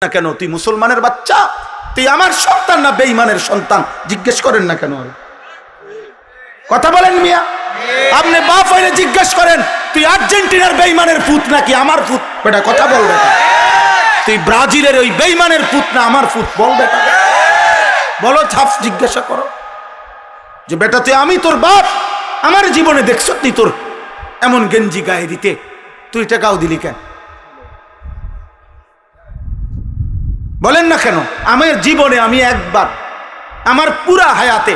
না কেন? তুই মুসলমানের বাচ্চা, তুই আমার সন্তান না বেঈমানের সন্তান? জিজ্ঞেস করেন না কেন? কথা বলেন মিয়া, আপনি বাপ হইলে জিজ্ঞেস করেন তুই আর্জেন্টিনার বেঈমানের পুত নাকি আমার পুত? বেটা কথা বল বেটা, তুই ব্রাজিলের ওই বেঈমানের পুত না আমার পুত? বল বেটা, বলো, ছাপ জিজ্ঞাসা করো যে বেটা তুই, আমি তোর বাপ, আমার জীবনে দেখছ তুই তোর এমন গেঞ্জি গায়ে দিতে, তুই এটা গাও দিলি কেন? বলেন না কেন? আমার জীবনে আমি একবার, আমার পুরা হায়াতে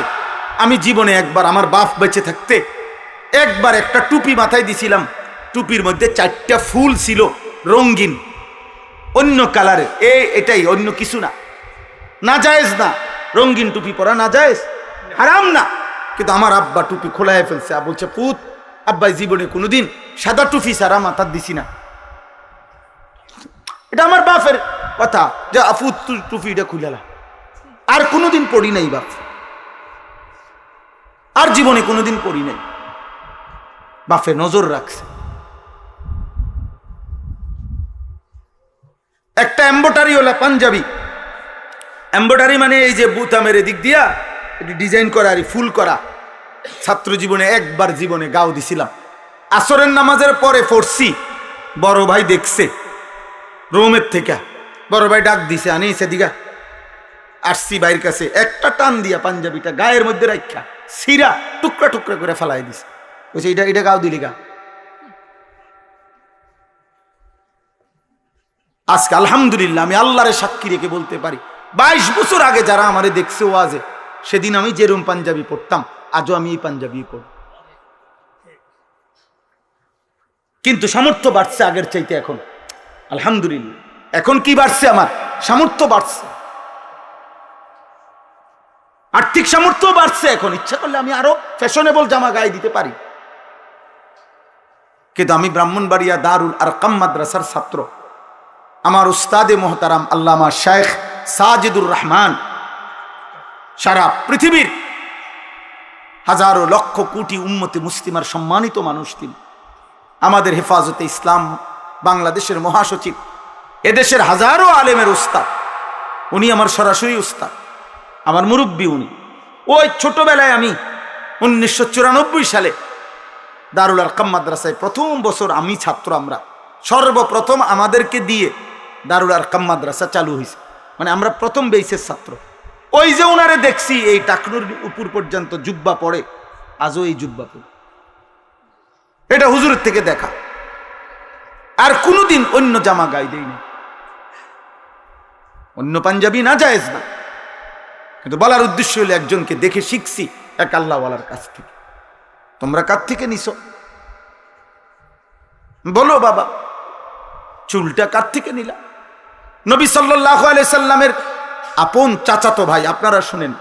আমি জীবনে একবার, আমার বাপ বেঁচে থাকতে একবার একটা টুপি মাথায় দিছিলাম, টুপির মধ্যে 4টা ফুল ছিল রঙিন অন্য কালারের, এটাই, অন্য কিছু না। নাজায়েজ না, রঙিন টুপি পরা নাজায়েজ, হারাম না, কিন্তু আমার আব্বা টুপি খোলায় ফেলছে। বলছে পুত, আব্বাই জীবনে কোনোদিন সাদা টুপি সারা মাথার দিছি না। এটা আমার বাপের কথা যে আপু টুপিটা খুলেলা, আর কোনোদিন পড়ি নাই বাপ, আর জীবনে কোনোদিন পড়ি নাই। বাপে নজর রাখছে। একটা এম্বোটারি ওলা পাঞ্জাবি, এম্বোটারি মানে এই যে বুতামের দিক দিয়া এটি ডিজাইন করা আর ফুল করা, ছাত্র জীবনে একবার জীবনে গাও দিছিলাম। আসরের নামাজের পরে পড়ছি, বড় ভাই দেখছে রোমের থেকে, বড় ভাই ডাক দিছে, আনি সেদিকা আসছি ভাইয়ের কাছে, একটা টান দিয়া পাঞ্জাবিটা গায়ের মধ্যে রাখা সিরা টুকরা টুকরা করে ফেলাই দিছে। বলছে এটা এটা গাও দিলি গা। আজকে আলহামদুলিল্লাহ আমি আল্লাহরে সাক্ষী রেখে বলতে পারি, 22 বছর আগে যারা আমারে দেখছে ওয়াজে, সেদিন আমি যেরকম পাঞ্জাবি পড়তাম আজও আমি এই পাঞ্জাবি পড়ি। কিন্তু সামর্থ্য বাড়ছে আগের চাইতে এখন, আলহামদুলিল্লাহ। এখন কি বাড়ছে? আমার সামর্থ্য বাড়ছে, আর্থিক সামর্থ্য বাড়ছে। এখন ইচ্ছা করলে আমি আরো ফ্যাশনেবল জামা গায়ে দিতে পারি। কিন্তু আমি ব্রাহ্মণবাড়িয়া দারুল আরকাম মাদ্রাসার ছাত্র। আমার উস্তাদে মোহতারাম আল্লামা শেখ সাজিদুর রহমান সারা পৃথিবীর হাজারো লক্ষ কোটি উম্মতে মুসলিমার সম্মানিত মানুষ তিনি। আমাদের হেফাজতে ইসলাম বাংলাদেশের মহাসচিব, এদেশের হাজারো আলেমের উস্তাদ, উনি আমার সরাসরি উস্তাদ, আমার মুরব্বী উনি। ওই ছোটবেলায় আমি 1994 সালে দারুল আরকাম মাদ্রাসায় প্রথম বছর আমি ছাত্র, আমরা সর্বপ্রথম আমাদেরকে দিয়ে দারুল আরকাম মাদ্রাসা চালু হয়েছে, মানে আমরা প্রথম বেসের ছাত্র। ওই যে ওনারে দেখছি এই টাকনুর উপর পর্যন্ত জুব্বা পড়ে, আজও এই জুব্বা পড়ে, এটা হুজুরের থেকে দেখা। আর কোনোদিন অন্য জামা গায়ে দেয়নি, অন্য পাঞ্জাবি না জায়েজ না। কিন্তু বলার উদ্দেশ্য হলো একজনকে দেখে শিখছি, এক আল্লাহওয়ালার কাছ থেকে। তোমরা কার থেকে নিছো? বলো বাবা, চুলটা কার থেকে নিলা? নবী সাল্লাল্লাহু আলাইহি সাল্লামের আপন চাচাতো ভাই, আপনারা শুনেন,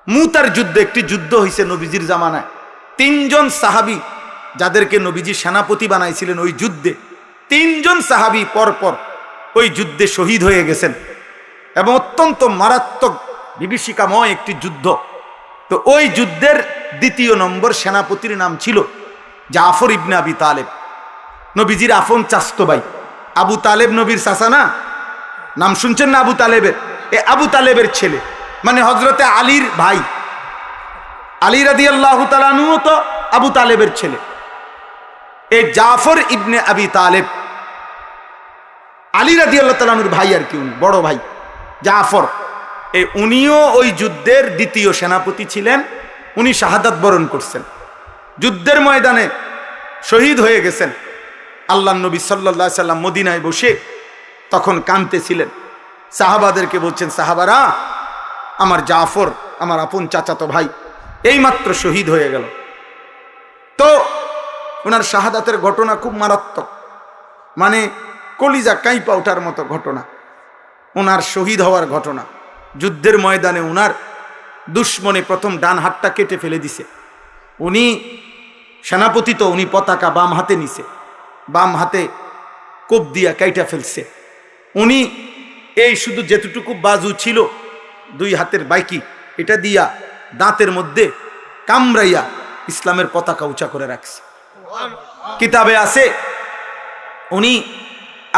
মুতার যুদ্ধে, একটি যুদ্ধ হয়েছে নবীজির জামানায়। 3 জন সাহাবী যাদেরকে নবীজি সেনাপতি বানাইছিলেন ওই যুদ্ধে, 3 জন সাহাবী পরপর ওই যুদ্ধে শহীদ হয়ে গেছেন, এবং অত্যন্ত মারাত্মক বিভীষিকাময় একটি যুদ্ধ। তো ওই যুদ্ধের 2 নম্বর সেনাপতির নাম ছিল জাফর ইবনে আবি তালেব, নবীজির আপন চাচতো ভাই। আবু তালেব নবীর চাচা না? নাম শুনছেন না আবু তালেবের? এ আবু তালেবের ছেলে, মানে হযরতে আলীর ভাই। আলী রাদিয়াল্লাহু তাআলা আনহু তো আবু তালেবের ছেলে। এই জাফর ইবনে আবি তালেব আলী রাদিয়াল্লাহু তাআলা আনহুর ভাই, আর কি উনি বড় ভাই জাফর। উনিও ওই যুদ্ধের 2য় সেনাপতি ছিলেন। উনি শাহাদাত বরণ করছেন, যুদ্ধের ময়দানে শহীদ হয়ে গেছেন। আল্লাহর নবী সাল্লাল্লাহু আলাইহি সাল্লাম মদিনায় বসে তখন কাঁদতেছিলেন, সাহাবাদেরকে বলছেন, সাহাবারা, আমার জাফর, আমার আপন চাচাতো ভাই, এইমাত্র শহীদ হয়ে গেল। তো ওনার শাহাদাতের ঘটনা খুব মারাত্মক, মানে কলিজা কাঁইপা ওঠার মতো ঘটনা। ওনার শহীদ হওয়ার ঘটনা, যুদ্ধের ময়দানে ওনার দুশ্মনে প্রথম ডান হাতটা কেটে ফেলে দিছে। উনি সেনাপতি, তো উনি পতাকা বাম হাতে নিছে, বাম হাতে কোপ দিয়া কাইটা ফেলছে। উনি এই শুধু যেটুকু বাজু ছিল 2 হাতের বাইকি, এটা দিয়া দাঁতের মধ্যে কামড়াইয়া ইসলামের পতাকা উঁচা করে রাখছে। কিতাবে আছে উনি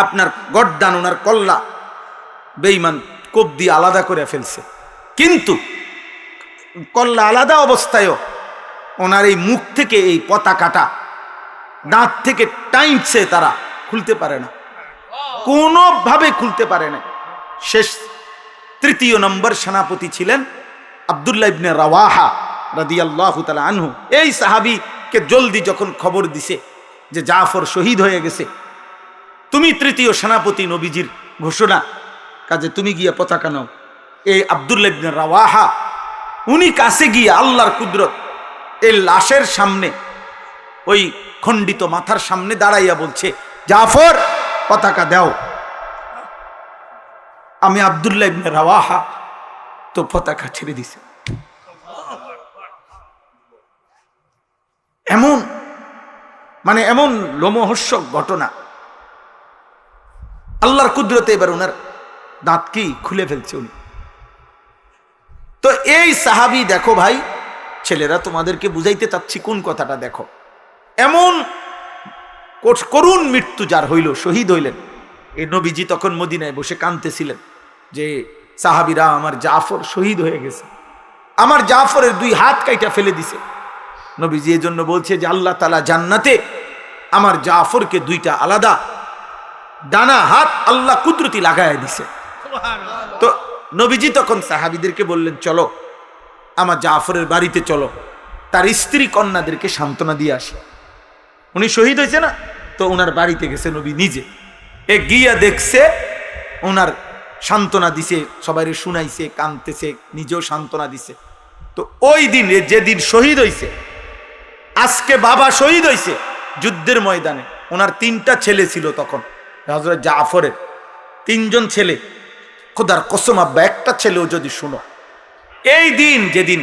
আপনার গর্দান, ওনার কল্লা বেঈমান কোপ দিয়ে আলাদা করে ফেলছে, কিন্তু কল্লা আলাদা অবস্থায়ও ওনার এই মুখ থেকে এই পতাকাটা দাঁত থেকে টাইমছে, তারা খুলতে পারে না, কোনোভাবে খুলতে পারে না। শেষ 3 নম্বর সেনাপতি ছিলেন আব্দুল্লাহ ইবনে রাওয়াহা রাদিয়াল্লাহু তাআলা আনহু। এই সাহাবীকে জলদি যখন খবর দিছে যে জাফর শহীদ হয়ে গেছে, তুমি 3য় সেনাপতি, নবীজির ঘোষণা, কাজে তুমি গিয়ে পতাকা নাও। এই আব্দুল্লাহ ইবনে রাওয়াহা উনি কাছে গিয়ে আল্লাহর কুদরত এই লাশের সামনে, ওই খণ্ডিত মাথার সামনে দাঁড়াইয়া বলছে, জাফর পতাকা দাও। আমি আব্দুল্লাহ ইবনে রাওয়াহা তো পতাকা ছেড়ে দিছে। এমন মানে এমন লোমহর্ষক ঘটনা, আল্লাহর কুদরতে এবার ওনার দাঁত কি খুলে ফেলছে উনি। তো এই সাহাবী, দেখো ভাই ছেলেরা, তোমাদেরকে বুঝাইতে চাচ্ছি কোন কথাটা, দেখো এমন করুণ মৃত্যু যার হইল, শহীদ হইলেন। এই নবীজি তখন মদিনায় বসে কাঁদতেছিলেন যে সাহাবীরা, আমার জাফর শহীদ হয়ে গেছে, আমার জাফরের 2 হাত কাইটা ফেলে দিছে। নবীজি এই জন্য বলছে যে আল্লাহ তাআলা জান্নাতে আমার জাফরকে 2টা আলাদা ডানা হাত আল্লাহ কুদরতি লাগায় দিছে। তো নবীজি তখন সাহাবীদেরকে বললেন, চলো আমার জাফরের বাড়িতে চলো, তার স্ত্রী কন্যাদেরকে সান্ত্বনা দিয়ে আসে। উনি শহীদ হয়েছে না, তো ওনার বাড়িতে গেছে নবী নিজে, গিয়া দেখছে ওনার সান্ত্বনা দিছে, সবাই শুনাইছে, কাঁদতেছে, নিজেও সান্ত্বনা দিছে। তো ওই দিন, যেদিন শহীদ হয়েছে, আজকে বাবা শহীদ হয়েছে যুদ্ধের ময়দানে। ওনার 3টা ছেলে ছিল তখন, হযরত জাফরের 3জন ছেলে। খোদার কসম আব্বা, একটা ছেলেও যদি শুনো, এই দিন যেদিন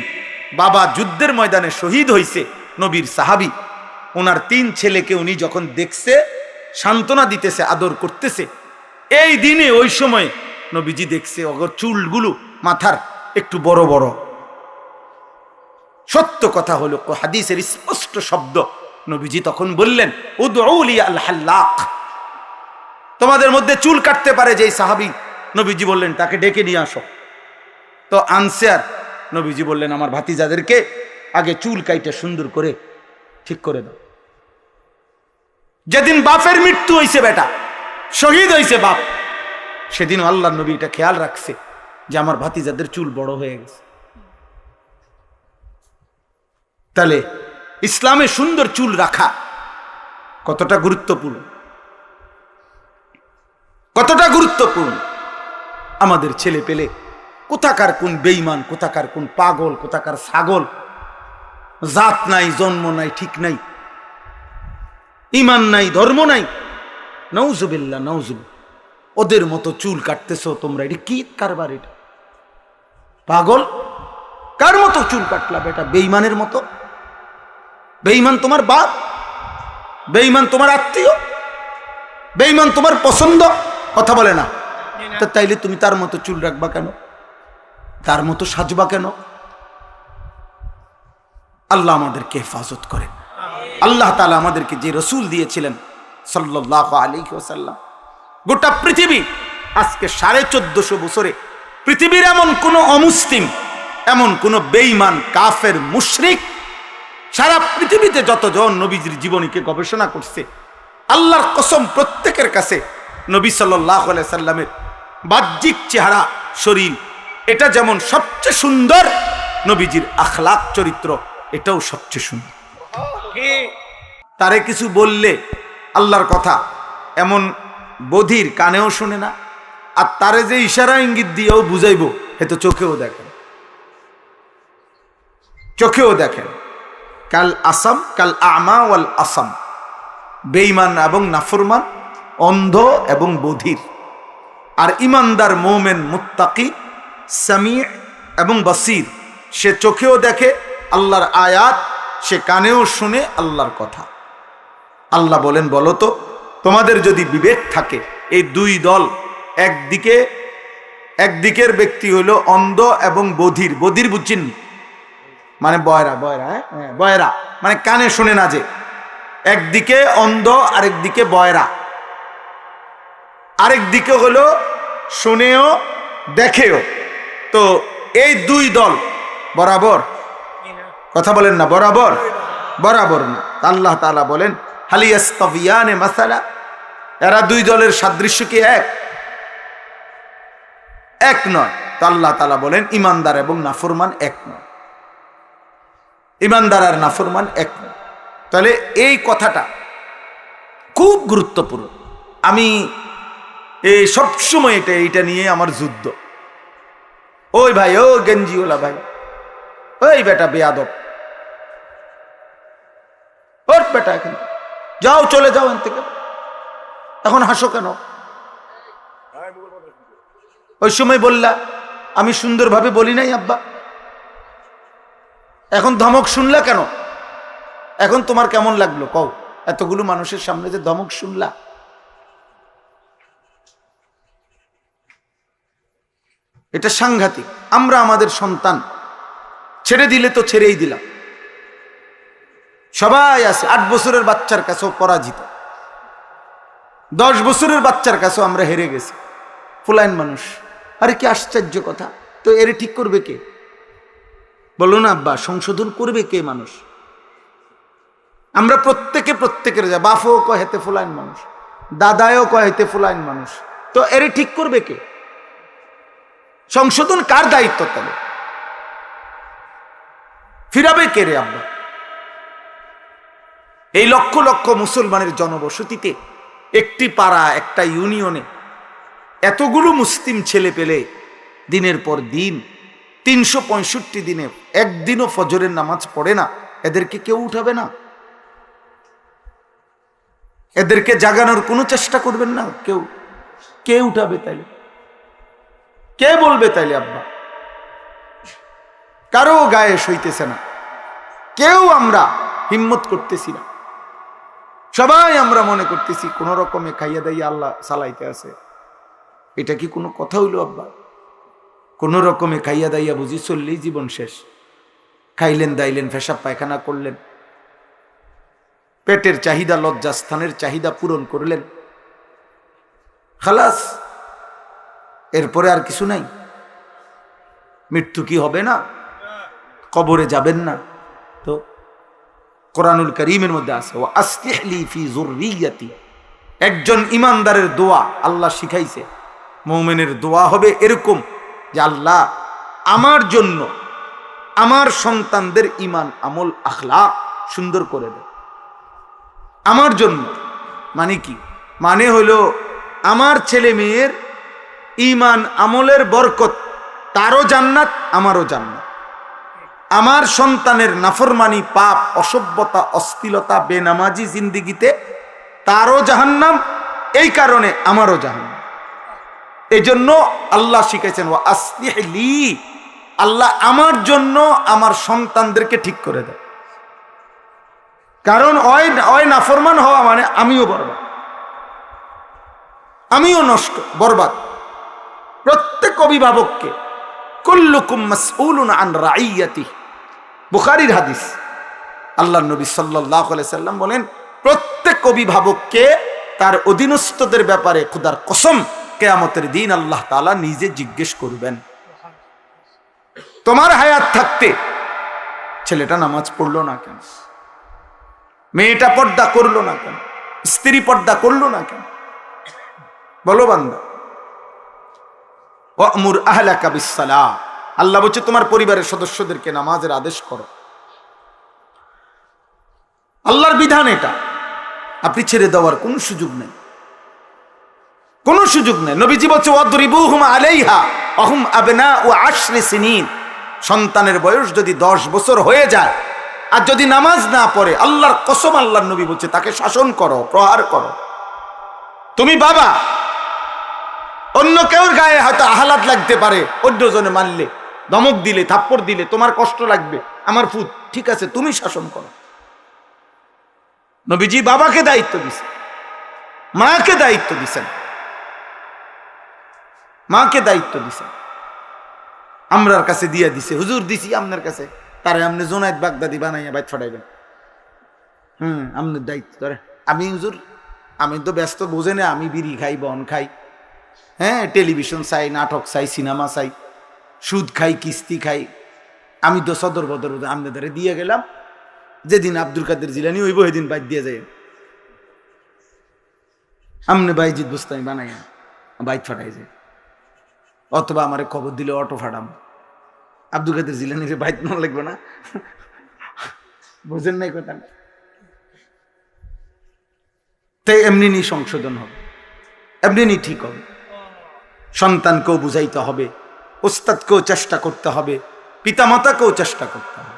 বাবা যুদ্ধের ময়দানে শহীদ হয়েছে, নবীর সাহাবী, ওনার 3 ছেলেকে উনি যখন দেখছে, সান্ত্বনা দিতেছে, আদর করতেছে, এই দিনে ওই সময় নবীজি দেখছে ওগর চুলগুলো মাথার একটু বড় বড়। সত্য কথা হলো, হাদিসের স্পষ্ট শব্দ, নবীজি তখন বললেন, উদউ লি আল হাল্লাক, তোমাদের মধ্যে চুল কাটতে পারে যেই সাহাবী, নবীজি বললেন তাকে ডেকে নিয়ে আসো। তো আনছে, আর নবীজি বললেন, আমার ভাতিজাদেরকে আগে চুল কাইটে সুন্দর করে ঠিক করে দাও। যেদিন বাপের মৃত্যু হয়েছে, বেটা শহীদ হয়েছে বাপ, সেদিন আল্লাহ নবী এটা খেয়াল রাখছে যে আমার ভাতিজাদের চুল বড় হয়ে গেছে। তাহলে ইসলামে সুন্দর চুল রাখা কতটা গুরুত্বপূর্ণ, কতটা গুরুত্বপূর্ণ। আমাদের ছেলে পেলে কোথাকার কোন বেঈমান, কোথাকার কোন পাগল, কোথাকার ছাগল, জাত নাই, জন্ম নাই, ঠিক নাই, ঈমান নাই, ধর্ম নাই, নাউজুবিল্লাহ নাউজুবিল্লাহ, ওদের মতো চুল কাটতেছো তোমরা, এটা কি কারবার? এটা পাগল, কার মতো চুল কাটলা বেটা? বেঈমানের মতো। বেঈমান তোমার বাপ, বেঈমান তোমার আত্মীয়, বেঈমান তোমার পছন্দ, কথা বলে না, তো তাইলে তুমি তার মতো চুল রাখবা কেন? তার মতো সাজবা কেন? আল্লাহ আমাদেরকে হেফাজত করেন। আল্লাহ তাআলা আমাদেরকে যে রসুল দিয়েছিলেন সাল্লাল্লাহু আলাইহি ওয়াসাল্লাম, গোটা পৃথিবী আজকে 1450 বছরে পৃথিবীর এমন কোন অমুসলিম, এমন কোন বেঈমান, কাফের, মুশরিক, সারা পৃথিবীতে যতজন নবীজির জীবনীকে গবেষণা করছে, আল্লাহর কসম প্রত্যেকের কাছে নবী সাল্লাল্লাহু আলাইহি সাল্লামের বাহ্যিক চেহারা, শরীর, এটা যেমন সবচেয়ে সুন্দর, নবীজির আখলাক, চরিত্র এটাও সবচেয়ে সুন্দর। তারে কিছু বললে আল্লাহর কথা, এমন বধির কানেও শুনে না, আর তারে যে ইশারা ইঙ্গিত দিয়েও বুঝাইব, এ তো চোখেও দেখেন, চোখেও দেখেন। কাল আসাম, কাল আমা ওয়াল আসাম, বেঈমান এবং নাফরমান, অন্ধ এবং বধির। আর ইমানদার, মোমেন, মুত্তাকি, সামি এবং বাসির, সে চোখেও দেখে আল্লাহর আয়াত, সে কানেও শুনে আল্লাহর কথা। আল্লাহ বলেন, বলো তো তোমাদের যদি বিবেক থাকে, এই 2 দল, একদিকের ব্যক্তি হইল অন্ধ এবং বধির। বধির বুঝছেন মানে বয়রা, বয়রা, হ্যাঁ বয়রা মানে কানে শুনে না, যে একদিকে অন্ধ, আরেকদিকে বয়রা, আরেকদিকে হলো শুনেও দেখেও। তো এই দুই দল বরাবর, কথা বলেন না, বরাবর বরাবর না। আল্লাহ তাআলা বলেন হাল ইয়াস্তাবিয়ানে মাসালা, এরা দুই দলের সাদৃশ্য কি এক নয়। তো আল্লাহ তাআলা বলেন ইমানদার এবং নাফরমান এক নয়, ইমানদার আর নাফরমান এক নয়। তাহলে এই কথাটা খুব গুরুত্বপূর্ণ। আমি এই সবসময় এইটা নিয়ে আমার যুদ্ধ। ওই ভাই, ও গেঞ্জিওয়ালা ভাই, ওই বেটা বেয়াদব, ওর বেটা এখন যাও, চলে যাও এখান থেকে, এখন হাসো কেন? ওই সময় বললা আমি সুন্দরভাবে বলি নাই আব্বা, এখন ধমক শুনলা কেন? এখন তোমার কেমন লাগলো কও? এতগুলো মানুষের সামনে যে ধমক শুনলা। এটা সাংঘাতিক। আমরা আমাদের সন্তান ছেড়ে দিলে তো ছেড়েই দিলাম। সবাই আছে, 8 বছরের বাচ্চার কাছেও পরাজিত, 10 বছরের বাচ্চার কাছেও আমরা হেরে গেছি। ফুলাইন মানুষ, আরে কি আশ্চর্য কথা। তো এরে ঠিক করবে কে? বলো না আব্বা, সংশোধন করবে কে? মানুষ। আমরা প্রত্যেকের যা বাপও কয় হেতে ফুলাইন মানুষ, দাদায়ও কয় হেতে ফুলাইন মানুষ। তো এরে ঠিক করবে কে? সংশোধন কার দায়িত্ব? তাহলে ফিরাবে কে রে আব্বা? এই লক্ষ লক্ষ মুসলমানের জনবসতিতে, একটি পাড়া, একটা ইউনিয়নে এতগুলো মুসলিম ছেলে পেলে দিনের পর দিন 365 দিনে একদিনও ফজরের নামাজ পড়ে না। এদেরকে কেউ উঠাবে না? এদেরকে জাগানোর কোনো চেষ্টা করবেন না কেউ? কে উঠাবে তাইলে? কে বলবে তাইলে আব্বা? কারো গায়ে সইতেছে না, কেউ আমরা হিম্মত করতেছি না। সবাই আমরা মনে করতেছি কোন রকমে খাইয়া দাইয়া আল্লাহ চালাইতে আছে। এটা কি কোনো কথা হইল আব্বা? কোন রকমে খাইয়া দাইয়া বুঝি চললেই জীবন শেষ। খাইলেন দাইলেন, পেশাব পায়খানা করলেন, পেটের চাহিদা, লজ্জাস্থানের চাহিদা পূরণ করলেন, খালাস, এরপরে আর কিছু নাই। মৃত্যু কি হবে না? কবরে যাবেন না? তো কোরআনুল কারীমের মধ্যে আছে ওয়া আসলিহ লি ফি যুররিয়াতি। একজন ইমানদারের দোয়া আল্লাহ শিখাইছে। মুমিনের দোয়া হবে এরকম যে আল্লাহ আমার জন্য আমার সন্তানদের ঈমান, আমল, আখলাক সুন্দর করে দেন। আমার জন্য মানে কি? মানে হলো আমার ছেলে মেয়ের ঈমান আমলের বরকত, তারও জান্নাত, আমারও জান্নাত। আমার সন্তানের নাফরমানি, পাপ, অসভ্যতা, অশ্লীলতা, বেনামাজি জিন্দিগিতে তারও জাহান্নাম, এই কারণে আমারও জাহান্নাম। এই জন্য আল্লাহ শিখাইছেন ওয়া আসলিহ লি, আল্লাহ আমার জন্য আমার সন্তানদেরকে ঠিক করে দেয়। কারণ ওই নাফরমান হওয়া মানে আমিও বরবাদ, আমিও নষ্ট, বরবাদ। প্রত্যেক অভিভাবককে কুল্লুকুম মাসউলুন আন রাইয়াতিহি, বুখারীর হাদিস। আল্লাহর নবী সাল্লাল্লাহু আলাইহি সাল্লাম বলেন প্রত্যেক অভিভাবককে তার অধীনস্থদের ব্যাপারে খোদার কসম কিয়ামতের দিন আল্লাহ তাআলা নিজে জিজ্ঞেস করবেন। তোমার হায়াত থাকতে ছেলেটা নামাজ পড়লো না কেন? মেয়েটা পর্দা করলো না কেন? স্ত্রী পর্দা করলো না কেন? বলো বান্দা। ওয়ামুর আহলাকা বিসসালাহ, আল্লাহ বলছে তোমার পরিবারের সদস্যদেরকে নামাজের আদেশ করো। আল্লাহর বিধান এটা, আপনি ছেড়ে দেওয়ার কোন সুযোগ নেই, কোন সুযোগ নেই। নবীজি বলছে ওয়াদরিবুহুম আলাইহা আহুম আবনাউ 10 সিনিন। সন্তানের বয়স যদি 10 বছর হয়ে যায় আর যদি নামাজ না পড়ে, আল্লাহর কসম আল্লাহর নবী বলছে তাকে শাসন করো, প্রহার করো। তুমি বাবা, অন্য কেউর গায়ে হয়তো আহ্লাদ লাগতে পারে, অন্যজনে মানলে, ধমক দিলে, থাপ্পড় দিলে তোমার কষ্ট লাগবে, আমার ফুট, ঠিক আছে, তুমি শাসন করো। নবীজি বাবাকে দায়িত্ব দিছেন, মাকে দায়িত্ব দিছেন, মাকে দায়িত্ব দিছেন। আমরার কাছে দিয়া দিছে, হুজুর দিছি আপনার কাছে, তারে আপনি জোনায়েত বাগদাদি বানাইয়া বাইত ফাটাইবেন। আপনার দায়িত্ব। আমি হুজুর, আমি তো ব্যস্ত, বোঝে না, আমি বিড়ি খাই, বন খাই, হ্যাঁ, টেলিভিশন চাই, নাটক চাই, সিনেমা চাই, সুদ খাই, কিস্তি খাই। আমি তো সদর বদর আমদারে দিয়ে গেলাম, যেদিন আব্দুল কাদের জিলানি হইব সেদিন বাইর দিয়ে যাই, আমনে বাইজিৎ বুস্তানি বানাই বাইক ফাটাই যায়, অথবা আমারে খবর দিলে অটো ফাটাম। আব্দুল কাদের জিলানির বাইক না লাগবে না, বুঝেন নাই কথা? তাই এমনি নি সংশোধন হবে, এমনি নি ঠিক হবে। সন্তানকেও বুঝাইতে হবে, ওস্তাদকেও চেষ্টা করতে হবে, পিতামাতাকেও চেষ্টা করতে হবে।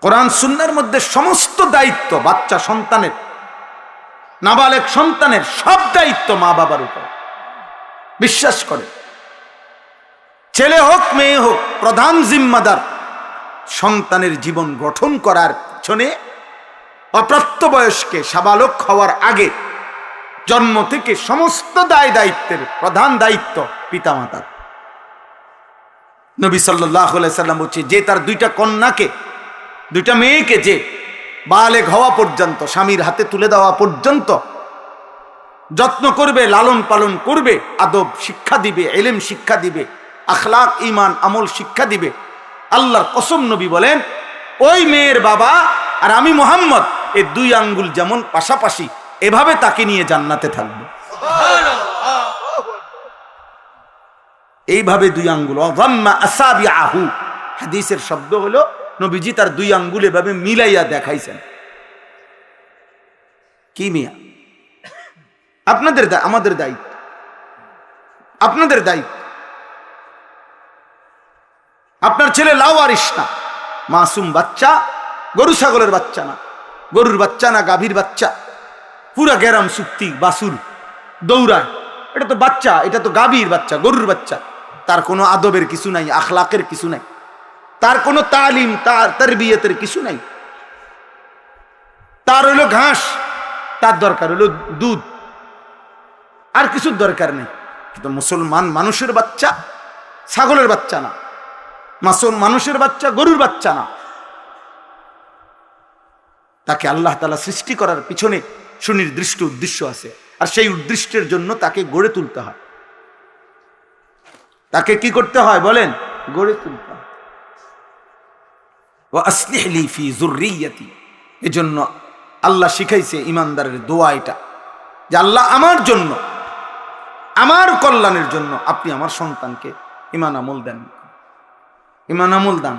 কোরআন সুন্নাহর মধ্যে সমস্ত দায়িত্ব বাচ্চা সন্তানের, নাবালেগ সন্তানের সব দায়িত্ব মা বাবার উপর। বিশ্বাস করে, ছেলে হোক মেয়ে হোক, প্রধান জিম্মাদার সন্তানের জীবন গঠন করার পিছনে অপ্রাপ্তবয়স্কে সাবালক হওয়ার আগে জন্ম থেকে সমস্ত দায় দায়িত্বের প্রধান দায়িত্ব পিতামাতার। নবী সাল্লাল্লাহু আলাইহি সাল্লাম বলছে, যে তার দুইটা কন্যাকে, দুইটা মেয়েকে যে বালেগ হওয়া পর্যন্ত, স্বামীর হাতে তুলে দেওয়া পর্যন্ত যত্ন করবে, লালন পালন করবে, আদব শিক্ষা দিবে, ইলম শিক্ষা দিবে, আখলাক ঈমান আমল শিক্ষা দিবে, আল্লাহর কসম নবী বলেন ওই মেয়ের বাবা আর আমি মুহাম্মদ এই দুই আঙ্গুল যেমন পাশাপাশি, এভাবে তাকে নিয়ে জান্নাতে থাকবে। এইভাবে দুই আঙ্গুল, ওয়াযাম্মা আসাবিআহু, হাদিসের শব্দ হলো নবীজি তার দুই আঙ্গুল এভাবে মিলাইয়া দেখাইছেন। কি মিয়া, আপনাদের আমাদের দায়িত্ব, আপনাদের দায়িত্ব। আপনার ছেলে লাওয়ারিস না, মাসুম বাচ্চা, গরু ছাগলের বাচ্চা না, গরুর বাচ্চা না, গাভীর বাচ্চা, পুরা গেরাম সুক্তি বাসুর দৌড়ায়, এটা তো বাচ্চা, এটা তো গাভীর বাচ্চা, গরুর বাচ্চা। তার কোনো আদবের কিছু নাই, আখলাকের কিছু নাই, তার কোনো তালিম, তার তারবিয়তের কিছু নাই। তার হইলো ঘাস, তার দরকার হইলো দুধ, আর কিছুর দরকার নেই। কিন্তু মুসলমান মানুষের বাচ্চা ছাগলের বাচ্চা না, মানুষের বাচ্চা গরুর বাচ্চা না। তাকে আল্লাহ তাআলা সৃষ্টি করার পিছনে সুনির্দিষ্ট উদ্দেশ্য আছে, আর সেই উদ্দেশ্যের জন্য তাকে গড়ে তুলতে হয়। তাকে কি করতে হয় বলেন? গড়ে তুলতে হয়। ওয়া আসলিহ লি ফি যুররিয়্যাতি, এজন্য আল্লাহ শিখাইছে ইমানদারের দোয়া এটা, যে আল্লাহ আমার জন্য, আমার কল্যাণের জন্য আপনি আমার সন্তানকে ঈমান আমল দেন, ঈমান আমল দান।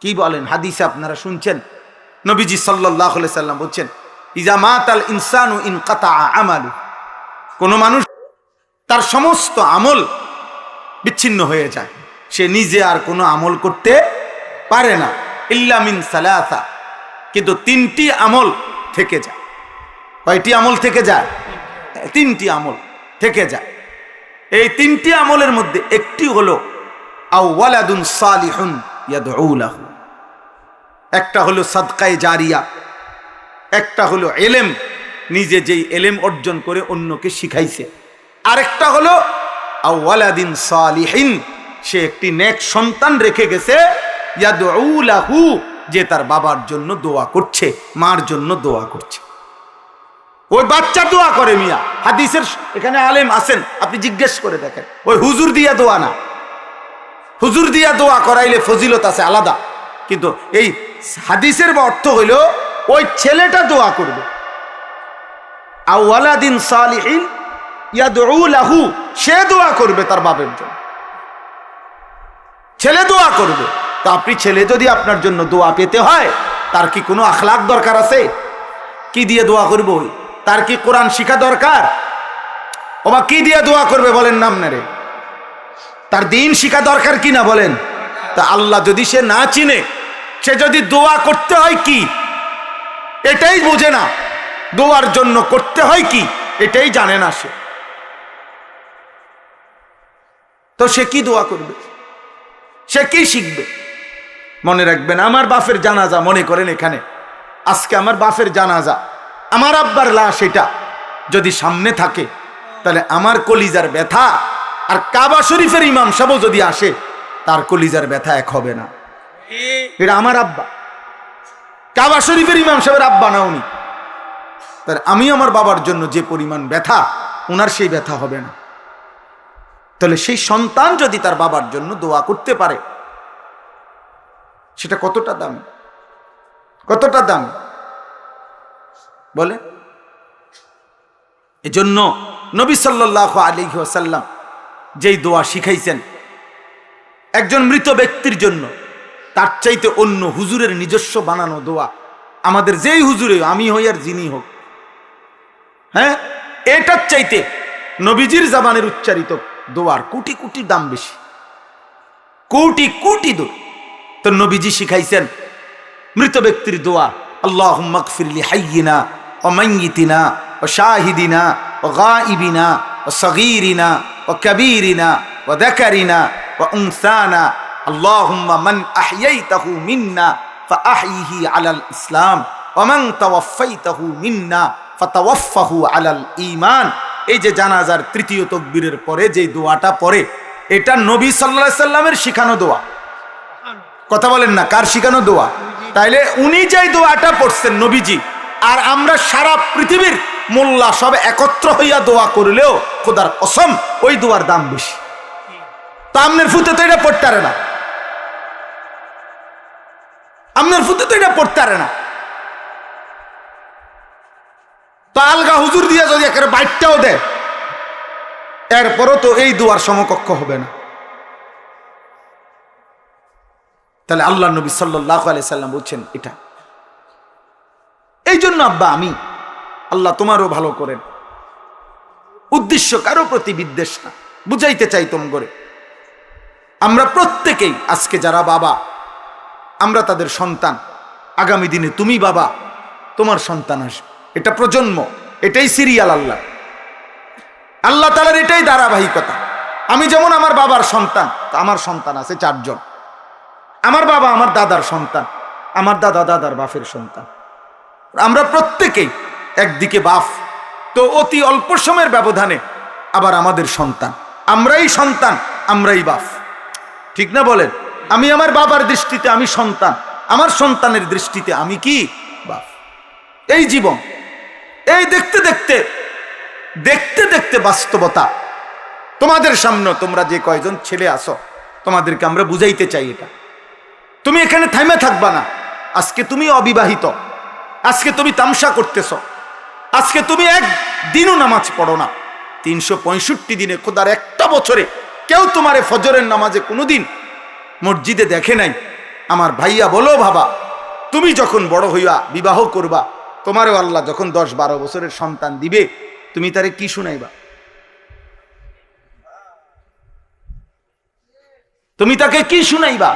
কি বলেন? হাদিসে আপনারা শুনছেন, নবীজি সাল্লাল্লাহু আলাইহি সাল্লাম বলছেন, ইজা মাতাল ইনসানু ইনকাতা আমালু, কোন মানুষ তার সমস্ত আমল বিচ্ছিন্ন হয়ে যায়, সে নিজে আর কোনো আমল করতে পারে না, ইল্লা মিন সালাসা, কিন্তু তিনটি আমল থেকে যায়। কয়টি আমল থেকে যায়? তিনটি আমল থেকে যায়। এই তিনটি আমলের মধ্যে একটি হলো আও ওয়ালাদুন সালিহুন ইয়াদউ লাহু, একটা হলো সাদকায়ে জারিয়া, একটা হলো ইলম, নিজে যেই ইলম অর্জন করে অন্যকে শিখাইছে, আরেকটা হলো আও ওয়ালাদিন সালিহিন, সে একটি নেক সন্তান রেখে গেছে, ইয়াদউ লাহু, যে তার বাবার জন্য দোয়া করছে, মার জন্য দোয়া করছে। ওই বাচ্চা দোয়া করে মিয়া, হাদিসের এখানে আলেম আছেন, আপনি জিজ্ঞেস করে দেখেন, ওই হুজুর দিয়া দোয়া না। হুজুর দিয়া দোয়া করাইলে ফজিলত আছে আলাদা, কিন্তু এই হাদিসের অর্থ হইল ওই ছেলেটা দোয়া করবে। আও ওয়ালাদিন সালিহিন ইয়াদউ লাহু, সে দোয়া করবে তার বাবার জন্য, ছেলে দোয়া করবে। তো আপনি ছেলে যদি আপনার জন্য দোয়া পেতে হয়, তার কি কোনো আখলাক দরকার আছে? কি দিয়ে দোয়া করবো? তার কি কোরআন শিখা দরকার? ওবা কি দিয়ে দোয়া করবে বলেন নাম নেরে? তার দিন শিখা দরকার কি না বলেন? তা আল্লাহ যদি সে না চিনে, সে যদি দোয়া করতে হয় কি এটাই বোঝে না, দোয়ার জন্য করতে হয় কি এটাই জানে না, তো সে কি দোয়া করবে? সে কি শিখবে? মনে রাখবেন, আমার বাপের জানাজা, মনে করেন এখানে আজকে আমার বাপের জানাজা, আমার আব্বার লাশ, এটা যদি সামনে থাকে, তাহলে আমার কলিজার ব্যথা আর কাবা শরীফের ইমাম সাহেব যদি আসে, তার কলিজার ব্যথা এক হবে না। এটা আমার আব্বা, কাবা শরীফের ইমাম সাহেবের আব্বা না উনি। তাহলে আমি আমার বাবার জন্য যে পরিমাণ ব্যথা ওনার সেই ব্যথা হবে না। তাহলে সেই সন্তান যদি তার বাবার জন্য দোয়া করতে পারে, সেটা কতটা দাম, কতটা দাম বলে। এজন্য নবী সাল্লাল্লাহু আলাইহি ওয়াসাল্লাম যেই দোয়া শিখাইছেন একজন মৃত ব্যক্তির জন্য, তার চাইতে অন্য হুজুরের নিজস্ব বানানো দোয়া, আমাদের যেই হুজুরে, আমি হই আর যিনি হোক, হ্যাঁ, এটার চাইতে নবীজির জবানের উচ্চারিত দোয়ার কোটি কোটি দাম বেশি, কোটি কোটি দোয়া। তো নবীজি শিখাইছেন মৃত ব্যক্তির দোয়া, আল্লাহুম্মা গফির লি হাইয়িনা ওয়া মাইয়িতিনা ওয়া শাহিদিনা ওয়া গায়িবিনা ওয়া সগীরিনা ওয়া কাবীরিনা ওয়া যাকারিনা ওয়া উনসানা, আল্লাহুম্মা মান আহইয়াইতাহু মিন্না ফাআহইহি আলাল ইসলাম ওয়া মান তাওয়াফাইতাহু মিন্না ফাতাওয়াফাহু আলাল ঈমান। এই যে জানাজার তৃতীয় তাকবীরের পরে যে দোয়াটা পড়ে, এটা নবী সাল্লাল্লাহু আলাইহি সাল্লামের শিখানো দোয়া। কথা বলেন না, কার শিখানো দোয়া? তাইলে উনি যেই দোয়াটা পড়ছেন নবীজি, আর আমরা সারা পৃথিবীর মোল্লা সব একত্র হইয়া দোয়া করলেও খোদার কসম ওই দোয়ার দাম বেশি। তা আমনের ফুতে তো এটা পড়তে পারে না, আমনের ফুতে তো এটা পড়তে পারে না। তো আলগা হুজুর দিয়া যদি একেবারে বাইটটাও দেয়, এরপরও তো এই দোয়ার সমকক্ষ হবে না। তাহলে আল্লাহ নবী সাল্লাল্লাহু আলাইহি সাল্লাম বলছেন এটা। এই জন্য আব্বা আমি, আল্লাহ তোমারও ভালো করেন, উদ্দেশ্য কারো প্রতি বিদ্বেষ না, বুঝাইতে চাইতম করে আমরা প্রত্যেকেই আজকে যারা বাবা, আমরা তাদের সন্তান, আগামী দিনে তুমি বাবা, তোমার সন্তান আসবে, এটা প্রজন্ম, এটাই সিরিয়াল। আল্লাহ আল্লাহ তাআলার এটাই ধারাবাহিকতা। আমি যেমন আমার বাবার সন্তান, আমার সন্তান আছে 4 জন, আমার বাবা আমার দাদার সন্তান, আমার দাদা দাদার বাপের সন্তান, আমরা প্রত্যেকেই একদিকে বাপ, তো অতি অল্প সময়ের ব্যবধানে আবার আমাদের সন্তান, আমরাই সন্তান, আমরাই বাপ, ঠিক না বলেন? আমি আমার বাবার দৃষ্টিতে আমি সন্তান, আমার সন্তানের দৃষ্টিতে আমি কি বাপ। এই জীবন, এই দেখতে দেখতে দেখতে দেখতে বাস্তবতা তোমাদের সামনে, তোমরা যে কয়জন ছেলে আসো তোমাদেরকে আমরা বুঝাইতে চাই এটা। তুমি এখানে থামে থাকবা না। আজকে তুমি অবিবাহিত, আজকে তুমি তামসা করতেছ, আজকে তুমি একদিনও নামাজ পড়ো না, 365 দিনে খোদার একটা বছরে কেউ তোমারে ফজরের নামাজে কোনোদিন মসজিদে দেখে নাই। আমার ভাইয়া বলো বাবা, তুমি যখন বড় হইয়া বিবাহ করবা, তোমারও আল্লাহ যখন 10-12 বছরের সন্তান দিবে, তুমি তারে কি শুনাইবা? তুমি তাকে কি শুনাইবা?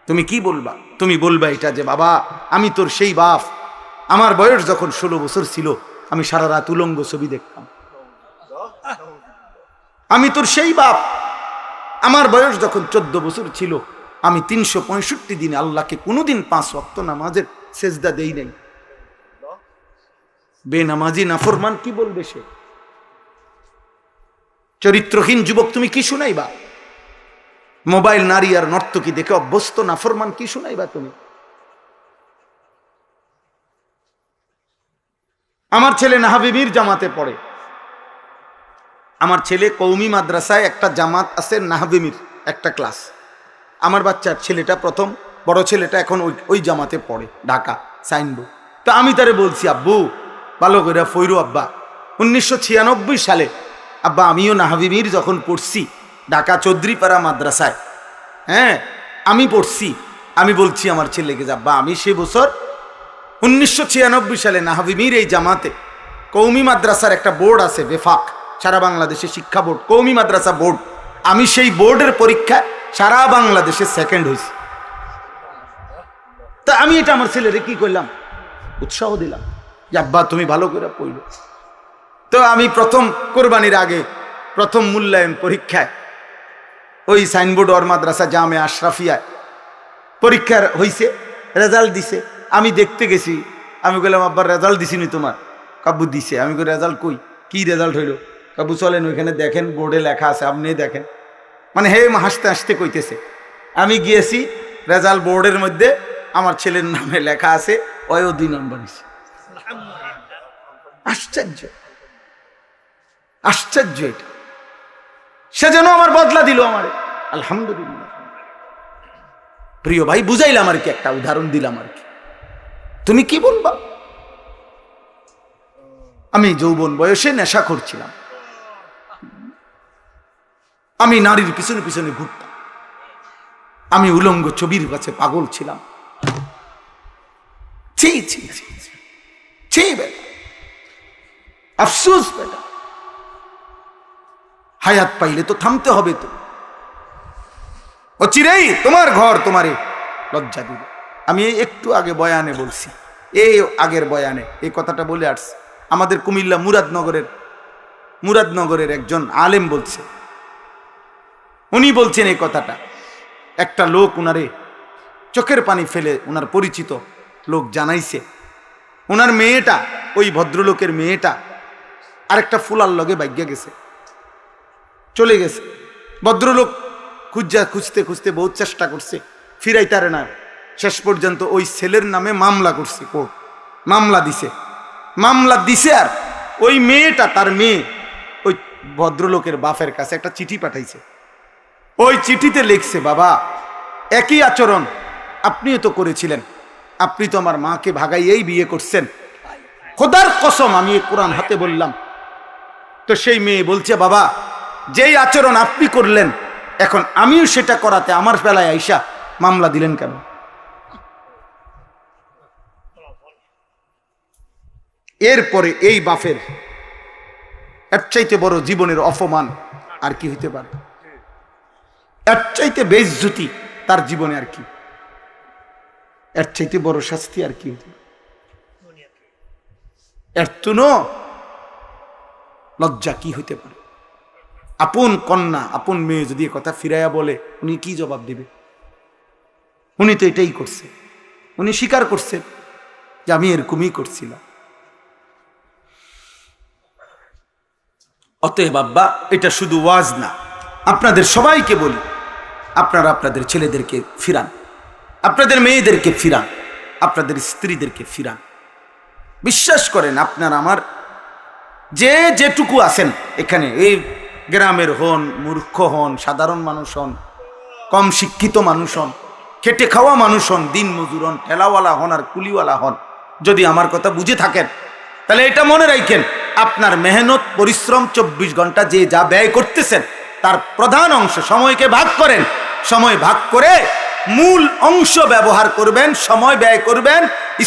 তুমি কি বলবা? তুমি বলবা এটা যে বাবা আমি তোর সেই বাপ, আমার বয়স যখন 16 বছর ছিল আমি সারা রাত উলঙ্গ ছবি দেখতাম, আমি তোর সেই বাপ, আমার বয়স যখন 14 বছর ছিল আমি 365 দিনে আল্লাহকে কোনোদিন 5 ওয়াক্ত নামাজের সেজদা দেই নাই। বেনামাজি নাফরমান কি বলবে সে? চরিত্রহীন যুবক তুমি কি শুনাইবা? মোবাইল, নারী আর নর্তকী দেখে অভ্যস্ত নাফরমান কি শুনাইবা তুমি? আমার ছেলে নাহাবিবির জামাতে পড়ে, আমার ছেলে কওমি মাদ্রাসায় একটা জামাত আছে, নাহাবিমির একটা ক্লাস। আমার বাচ্চার ছেলেটা প্রথম, বড় ছেলেটা এখন ওই জামাতে পড়ে, ঢাকা সাইনবোর্ড। তো আমি তারে বলছি আব্বু ভালো করে ফইরু আব্বা, 1996 সালে আব্বা আমিও নাহাবিমির যখন পড়ছি ঢাকা চৌধুরীপাড়া মাদ্রাসায়, হ্যাঁ আমি পড়ছি, আমি বলছি আমার ছেলেকে আব্বা আমি সে বছর 1996 সালে নাহাবিমির এই জামাতে কওমি মাদ্রাসার একটা বোর্ড আছে, বেফাক, সারা বাংলাদেশে শিক্ষা বোর্ড, কওমি মাদ্রাসা বোর্ড, আমি সেই বোর্ডের পরীক্ষায় সারা বাংলাদেশে সেকেন্ড হয়েছি। তা আমি এটা আমার ছেলেরে কি করলাম, উৎসাহ দিলাম যে আব্বা তুমি ভালো করে পড়লো। তো আমি প্রথম কোরবানির আগে প্রথম মূল্যায়ন পরীক্ষায় ওই সাইনবোর্ড ওর মাদ্রাসা জামে আশরাফিয়ায় পরীক্ষার হয়েছে, রেজাল্ট দিছে, আমি দেখতে গেছি, আমি বললাম আব্বার রেজাল্ট দিছিনি তোমার? কাব্বু দিছে। আমি কই রেজাল্ট কই, কি রেজাল্ট হইলো? কাব্বু চলেন ওইখানে দেখেন, বোর্ডে লেখা আছে, আপনি দেখেন। মানে হে হাসতে হাসতে কইতেছে। আমি গিয়েছি, রেজাল্ট বোর্ডের মধ্যে আমার ছেলের নামে লেখা আছে, ওয়ও 2 নম্বর হয়েছে। আশ্চর্য, আশ্চর্য এটা। সে যেন আমার বদলা দিল আমারে, আলহামদুলিল্লাহ। প্রিয় ভাই, বুঝাইলাম আর কি, একটা উদাহরণ দিলাম আর কি। তুমি কি বলবা? আমি যৌবন বয়সে নেশা করছিলাম, আমি নারীর পিছনে পিছনে ঘুরতাম, আমি উলঙ্গ ছবির কাছে পাগল ছিলাম। ছি ছি ছি ছি বেটা, আফসোস বেটা। হায়াত পাইলে তো থামতে হবে তো, অচিরেই তোমার ঘর তোমারে লজ্জা দিবে। আমি একটু আগে বয়ানে বলছি, এই আগের বয়ানে এই কথাটা বলে আসছি। আমাদের কুমিল্লা মুরাদনগরের একজন আলেম বলছে, উনি বলছেন এই কথাটা। একটা লোক উনারে চোখের পানি ফেলে, উনার পরিচিত লোক জানাইছে, উনার মেয়েটা, ওই ভদ্রলোকের মেয়েটা আরেকটা ফুলার লগে বাইগা গেছে, চলে গেছে। ভদ্রলোক খুঁজতে খুঁজতে বহুত চেষ্টা করছে, ফিরাইতারে না। শেষ পর্যন্ত ওই ছেলের নামে মামলা করছে, কোর্ট মামলা দিছে। আর ওই মেয়েটা, তার মেয়ে, ওই ভদ্রলোকের বাপের কাছে একটা চিঠি পাঠাইছে। ওই চিঠিতে লিখছে, বাবা, একই আচরণ আপনিও তো করেছিলেন, আপনি তো আমার মাকে ভাগাইয়েই বিয়ে করছেন, খোদার কসম আমি কোরআন হাতে বললাম। তো সেই মেয়ে বলছে, বাবা, যেই আচরণ আপনি করলেন, এখন আমিও সেটা করাতে আমার বেলায় আইসা মামলা দিলেন কেন? এরপরে এই বাপের এর চাইতে বড় জীবনের অপমান আর কি হইতে পারে? এর চাইতে বেইজ্জতি তার জীবনে আর কি? এর চাইতে বড় শাস্তি আর কি হইতে পারে? এর তুনো লজ্জা কি হইতে পারে? আপন কন্যা, আপন মেয়ে যদি কথা ফিরাইয়া বলে, উনি কি জবাব দিবে? উনি তো এটাই করছে, উনি স্বীকার করছে যে আমি এরকমই করছিলাম। অতএব আব্বা, এটা শুধু ওয়াজ না, আপনাদের সবাইকে বলি, আপনারা আপনাদের ছেলেদেরকে ফিরান, আপনাদের মেয়েদেরকে ফিরান, আপনাদের স্ত্রীদেরকে ফিরান। বিশ্বাস করেন, আপনারা আমার যে যেটুকু আছেন এখানে, এই গ্রামের হন, মূর্খ হন, সাধারণ মানুষ হন, কম শিক্ষিত মানুষ হন, খেটে খাওয়া মানুষ হন, দিন মজুর হন, ঠেলাওয়ালা হন আর কুলিওয়ালা হন, যদি আমার কথা বুঝে থাকেন, তাহলে এটা মনে রাখেন, আপনার মেহনত পরিশ্রম 24 ঘন্টা যে যা ব্যয় করতেছেন, তার প্রধান অংশ সময়কে ভাগ করেন। সময় ভাগ করে মূল অংশ ব্যবহার করবেন, সময় ব্যয় করবেন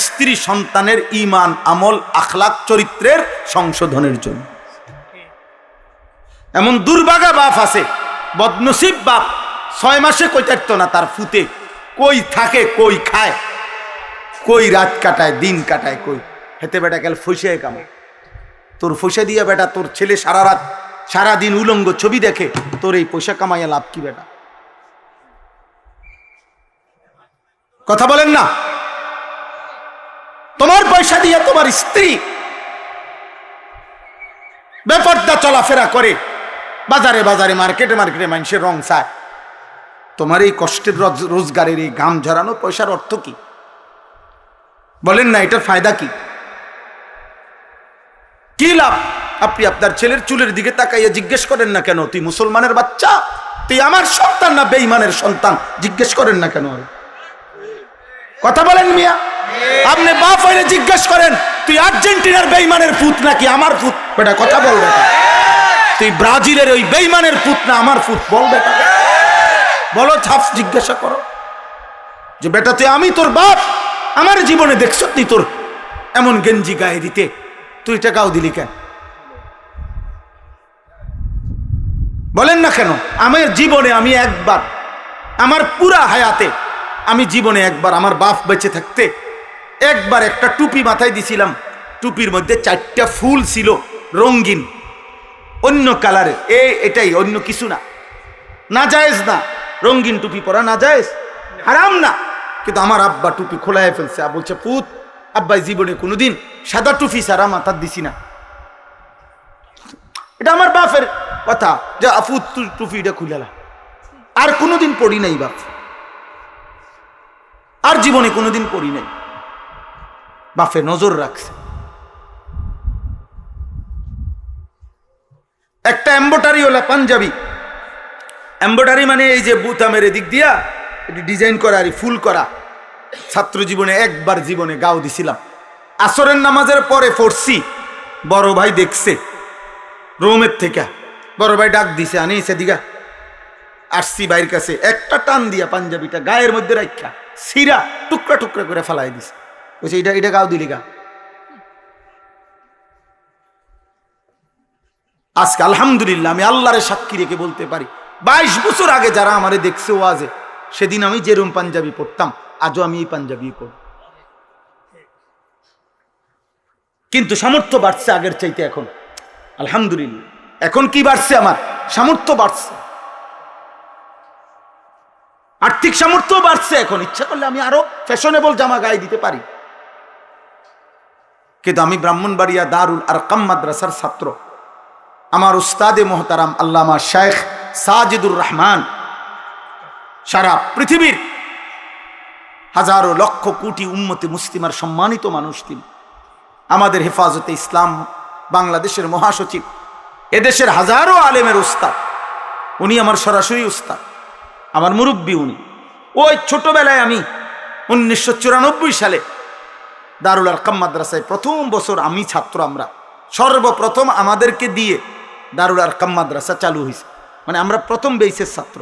স্ত্রী সন্তানের ঈমান, আমল, আখলাক, চরিত্রের সংশোধনের জন্য। এমন দুর্ভাগা বাপ আছে, বদনসিব বাপ, 6 মাসে কই থাকতো না তার ফুতে, কই থাকে, কই খায়, কই রাত কাটায়, দিন কাটায়, কই হেতে বেটা গেল ফসিয়ায় কামায়। তোর ফসা দিয়া বেটা, তোর ছেলে সারা রাত সারাদিন উলঙ্গ ছবি দেখে, তোর এই পয়সা কামাইয়া লাভ কি বেটা? কথা বলেন না? তোমার পয়সা দিয়ে তোমার স্ত্রী বেপর্দা চলাফেরা করে, বাজারে বাজারে, মার্কেটে মার্কেটে মানুষের রং চায়। তোমার এই কষ্টের রোজগারের এই ঘাম ঝরানো পয়সার অর্থ কি? বলেন না, এটার ফায়দা কি? কি লাভ? আপনি আপনার ছেলের চুলের দিকে তাকাইয়া জিজ্ঞেস করেন না কেন, তুই মুসলমানের বাচ্চা, তুই আমার সন্তান না বেঈমানের সন্তান? জিজ্ঞেস করেন না কেন? কথা বলেন মিয়া, আপনি বাপ হইলে জিজ্ঞেস করেন, তুই আর্জেন্টিনার বেঈমানের পুত নাকি আমার পুত? বেটা কথা বল বেটা, তুই ব্রাজিলের ওই বেঈমানের পুত না আমার পুত? বল বেটা, বলো, ছাপ জিজ্ঞাসা করো যে বেটা তুই, আমি তোর বাপ, আমার জীবনে দেখছ তুই তোর এমন গেঞ্জি গায়ে দিতে, তুই টাকাও দিলি কেন? বলেন না কেন? আমার জীবনে আমি একবার, আমার পুরা হায়াতে আমি জীবনে একবার, আমার বাপ বেঁচে থাকতে একবার একটা টুপি মাথায় দিছিলাম, টুপির মধ্যে 4টা ফুল ছিল রঙিন, অন্য কালারের, এটাই, অন্য কিছু না। নাজায়েজ না, রঙিন টুপি পরা নাজায়েজ, হারাম না, কিন্তু আমার আব্বা টুপি খোলায় ফেলছে। বলছে, পুত, আব্বাই জীবনে কোনোদিন সাদা টুপি সারা মাথার দিছি না। এটা আমার বাপের কথা, যে আফুত তুই টুপিটা খুলেলা। আর কোনোদিন পড়ি নাই বাপ, আর জীবনে কোনোদিন পড়ি নাই। বাপে নজর রাখছে। একটা এম্বোটারিওয়ালা পাঞ্জাবি, এম্বোটারি মানে এই যে বুতামের দিক দিয়া ডিজাইন করা আর ফুল করা, ছাত্র জীবনে একবার জীবনে গাও দিছিলাম। আসরের নামাজের পরে পড়ছি, বড় ভাই দেখছে রোমের থেকে, বড় ভাই ডাক দিছে, আনি সেদিকা আসছি ভাইয়ের কাছে, একটা টান দিয়া পাঞ্জাবিটা গায়ের মধ্যে রাখা সিরা টুকরা টুকরা করে ফেলাই দিছে, বলছে এটা এটা গাও দিলি গা। আজকে আলহামদুলিল্লাহ আমি আল্লাহরে সাক্ষী রেখে বলতে পারি 22 বছর আগে যারা আমারে দেখছে ওয়াজে, সেদিন আমি যেরকম পাঞ্জাবি পড়তাম আজও আমি এই পাঞ্জাবি পড়ি। কিন্তু সামর্থ্য বাড়ছে আগের চাইতে এখন, আলহামদুলিল্লাহ। এখন কি বাড়ছে? আমার সামর্থ্য বাড়ছে, আর্থিক সামর্থ্য বাড়ছে। এখন ইচ্ছা করলে আমি আরো ফ্যাশনেবল জামা গায়ে দিতে পারি। কিন্তু আমি ব্রাহ্মণবাড়িয়া দারুল আরকাম মাদ্রাসার ছাত্র। আমার উস্তাদে মোহতারাম আল্লামা শেখ সাজিদুর রহমান সারা পৃথিবীর হাজারো লক্ষ কোটি উম্মতে মুসলিমার সম্মানিত মানুষ তিনি। আমাদের হেফাজতে ইসলাম বাংলাদেশের মহাসচিব, এদেশের হাজারো আলেমের উস্তাদ। উনি আমার সরাসরি উস্তাদ, আমার মুরব্বী উনি। ওই ছোটবেলায় আমি 1994 সালে দারুল আরকাম মাদ্রাসায় প্রথম বছর আমি ছাত্র, আমরা সর্বপ্রথম আমাদেরকে দিয়ে দারুল আরকাম মাদ্রাসা চালু হয়েছে, মানে আমরা প্রথম বেসের ছাত্র।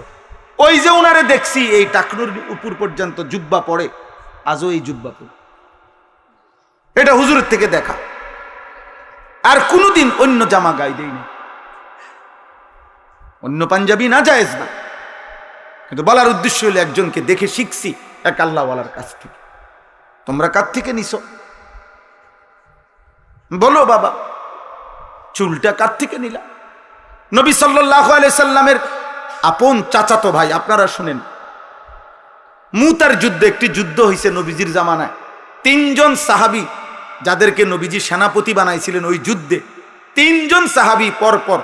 ওই যে ওনারে দেখছি এই টাকনুর উপর পর্যন্ত জুব্বা পরে, আজও এই জুব্বা পরে, এটা হুজুরের থেকে দেখা। আর কোনোদিন অন্য জামা গায়ে দেয়নি, অন্য পাঞ্জাবি না জায়েজ না। কিন্তু বলার উদ্দেশ্য হলো একজনকে দেখে শিখছি এক আল্লাহওয়ালার কাছ থেকে। তোমরা কার থেকে নিছো? বলো বাবা, চুলটা কার থেকে নিলা? নবী সাল্লাল্লাহু আলাইহি সাল্লামের আপন চাচাতো ভাই, আপনারা শুনেন, মুতার যুদ্ধ, একটি যুদ্ধ হয়েছে নবীজির জামানায়। 3 জন সাহাবী যাদেরকে নবীজি সেনাপতি বানাইছিলেন ওই যুদ্ধে, 3 জন সাহাবী পরপর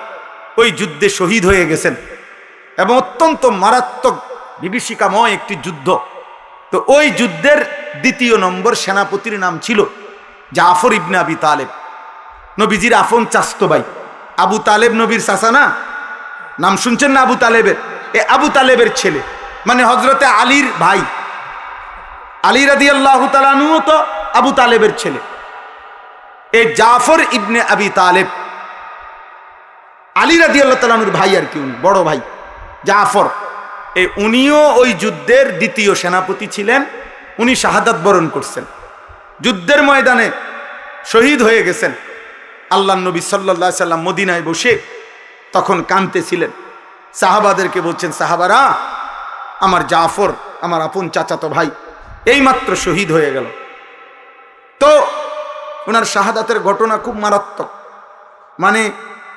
ওই যুদ্ধে শহীদ হয়ে গেছেন, এবং অত্যন্ত মারাত্মক বিভীষিকাময় একটি যুদ্ধ। তো ওই যুদ্ধের 2 নম্বর সেনাপতির নাম ছিল জাফর ইবনে আবি তালেব, নবীজির আপন চাচতো ভাই। আবু তালেব নবীর চাচা না, নাম শুনছেন না আবু তালেবের? এ আবু তালেবের ছেলে, মানে হযরতে আলীর ভাই। আলী রাদিয়াল্লাহু তাআলা আনহু তো আবু তালেবের ছেলে। এই জাফর ইবনে আবি তালেব আলী রাদিয়াল্লাহু তাআলা আনহুর ভাই, আর কি উনি বড় ভাই জাফর। উনিও ওই যুদ্ধের 2য় সেনাপতি ছিলেন। উনি শাহাদাত বরণ করছেন, যুদ্ধের ময়দানে শহীদ হয়ে গেছেন। আল্লাহর নবী সাল্লাল্লাহু আলাইহি সাল্লাম মদিনায় বসে তখন কাঁদতেছিলেন, সাহাবাদেরকে বলছেন, সাহাবারা, আমার জাফর, আমার আপন চাচাতো ভাই, এইমাত্র শহীদ হয়ে গেল। তো ওনার শাহাদাতের ঘটনা খুব মারাত্মক, মানে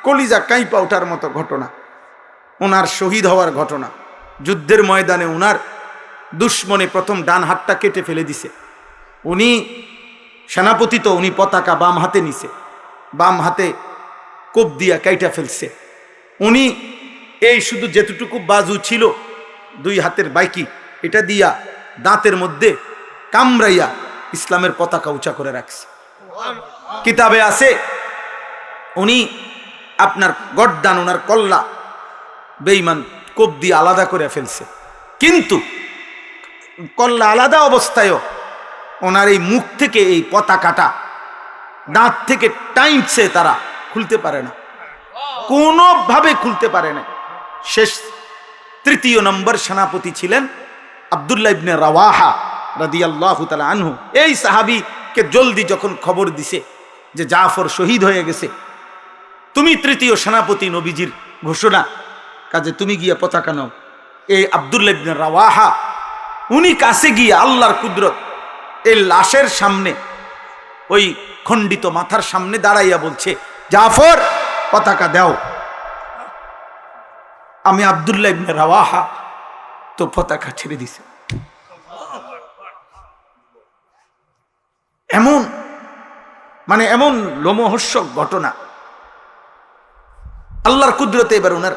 কলিজা কাঁইপা ওঠার মতো ঘটনা। ওনার শহীদ হওয়ার ঘটনা, যুদ্ধের ময়দানে ওনার দুশ্মনে প্রথম ডান হাতটা কেটে ফেলে দিছে। উনি সেনাপতি, তো উনি পতাকা বাম হাতে নিছে, বাম হাতে কোপ দিয়া কাইটা ফেলছে। উনি এই শুধু যেতটুকু বাজু ছিল 2 হাতের বাইকি, এটা দিয়া দাঁতের মধ্যে কামড়াইয়া ইসলামের পতাকা উঁচা করে রাখছে। কিতাবে আছে উনি আপনার গর্দান, ওনার কল্লা বেঈমান কোপ দিয়ে আলাদা করে ফেলছে, কিন্তু কল্লা আলাদা অবস্থায়ও ওনার এই মুখ থেকে এই পতাকাটা দাঁত থেকে টাইমছে, তারা খুলতে পারে না, কোনোভাবে খুলতে পারে না। শেষ 3য় নম্বর সেনাপতি ছিলেন আব্দুল্লাহ ইবনে রাওয়াহা রাদিয়াল্লাহু তাআলা আনহু। এই সাহাবীকে জলদি যখন খবর দিছে যে জাফর শহীদ হয়ে গেছে, তুমি 3য় সেনাপতি, নবীজির ঘোষণা, কাজে তুমি গিয়া পতাকা নাও। এই আব্দুল্লাহ ইবনে রাওয়াহা উনি কাছে গিয়ে আল্লাহর কুদরত, এই লাশের সামনে, ওই খণ্ডিত মাথার সামনে দাঁড়াইয়া বলছে, জাফর পতাকা দাও। আমি আব্দুল্লাহ ইবনে রাওয়াহা তো পতাকা ছেড়ে দিছে। এমন মানে এমন লোমহর্ষক ঘটনা, আল্লাহর কুদরতে এবার ওনার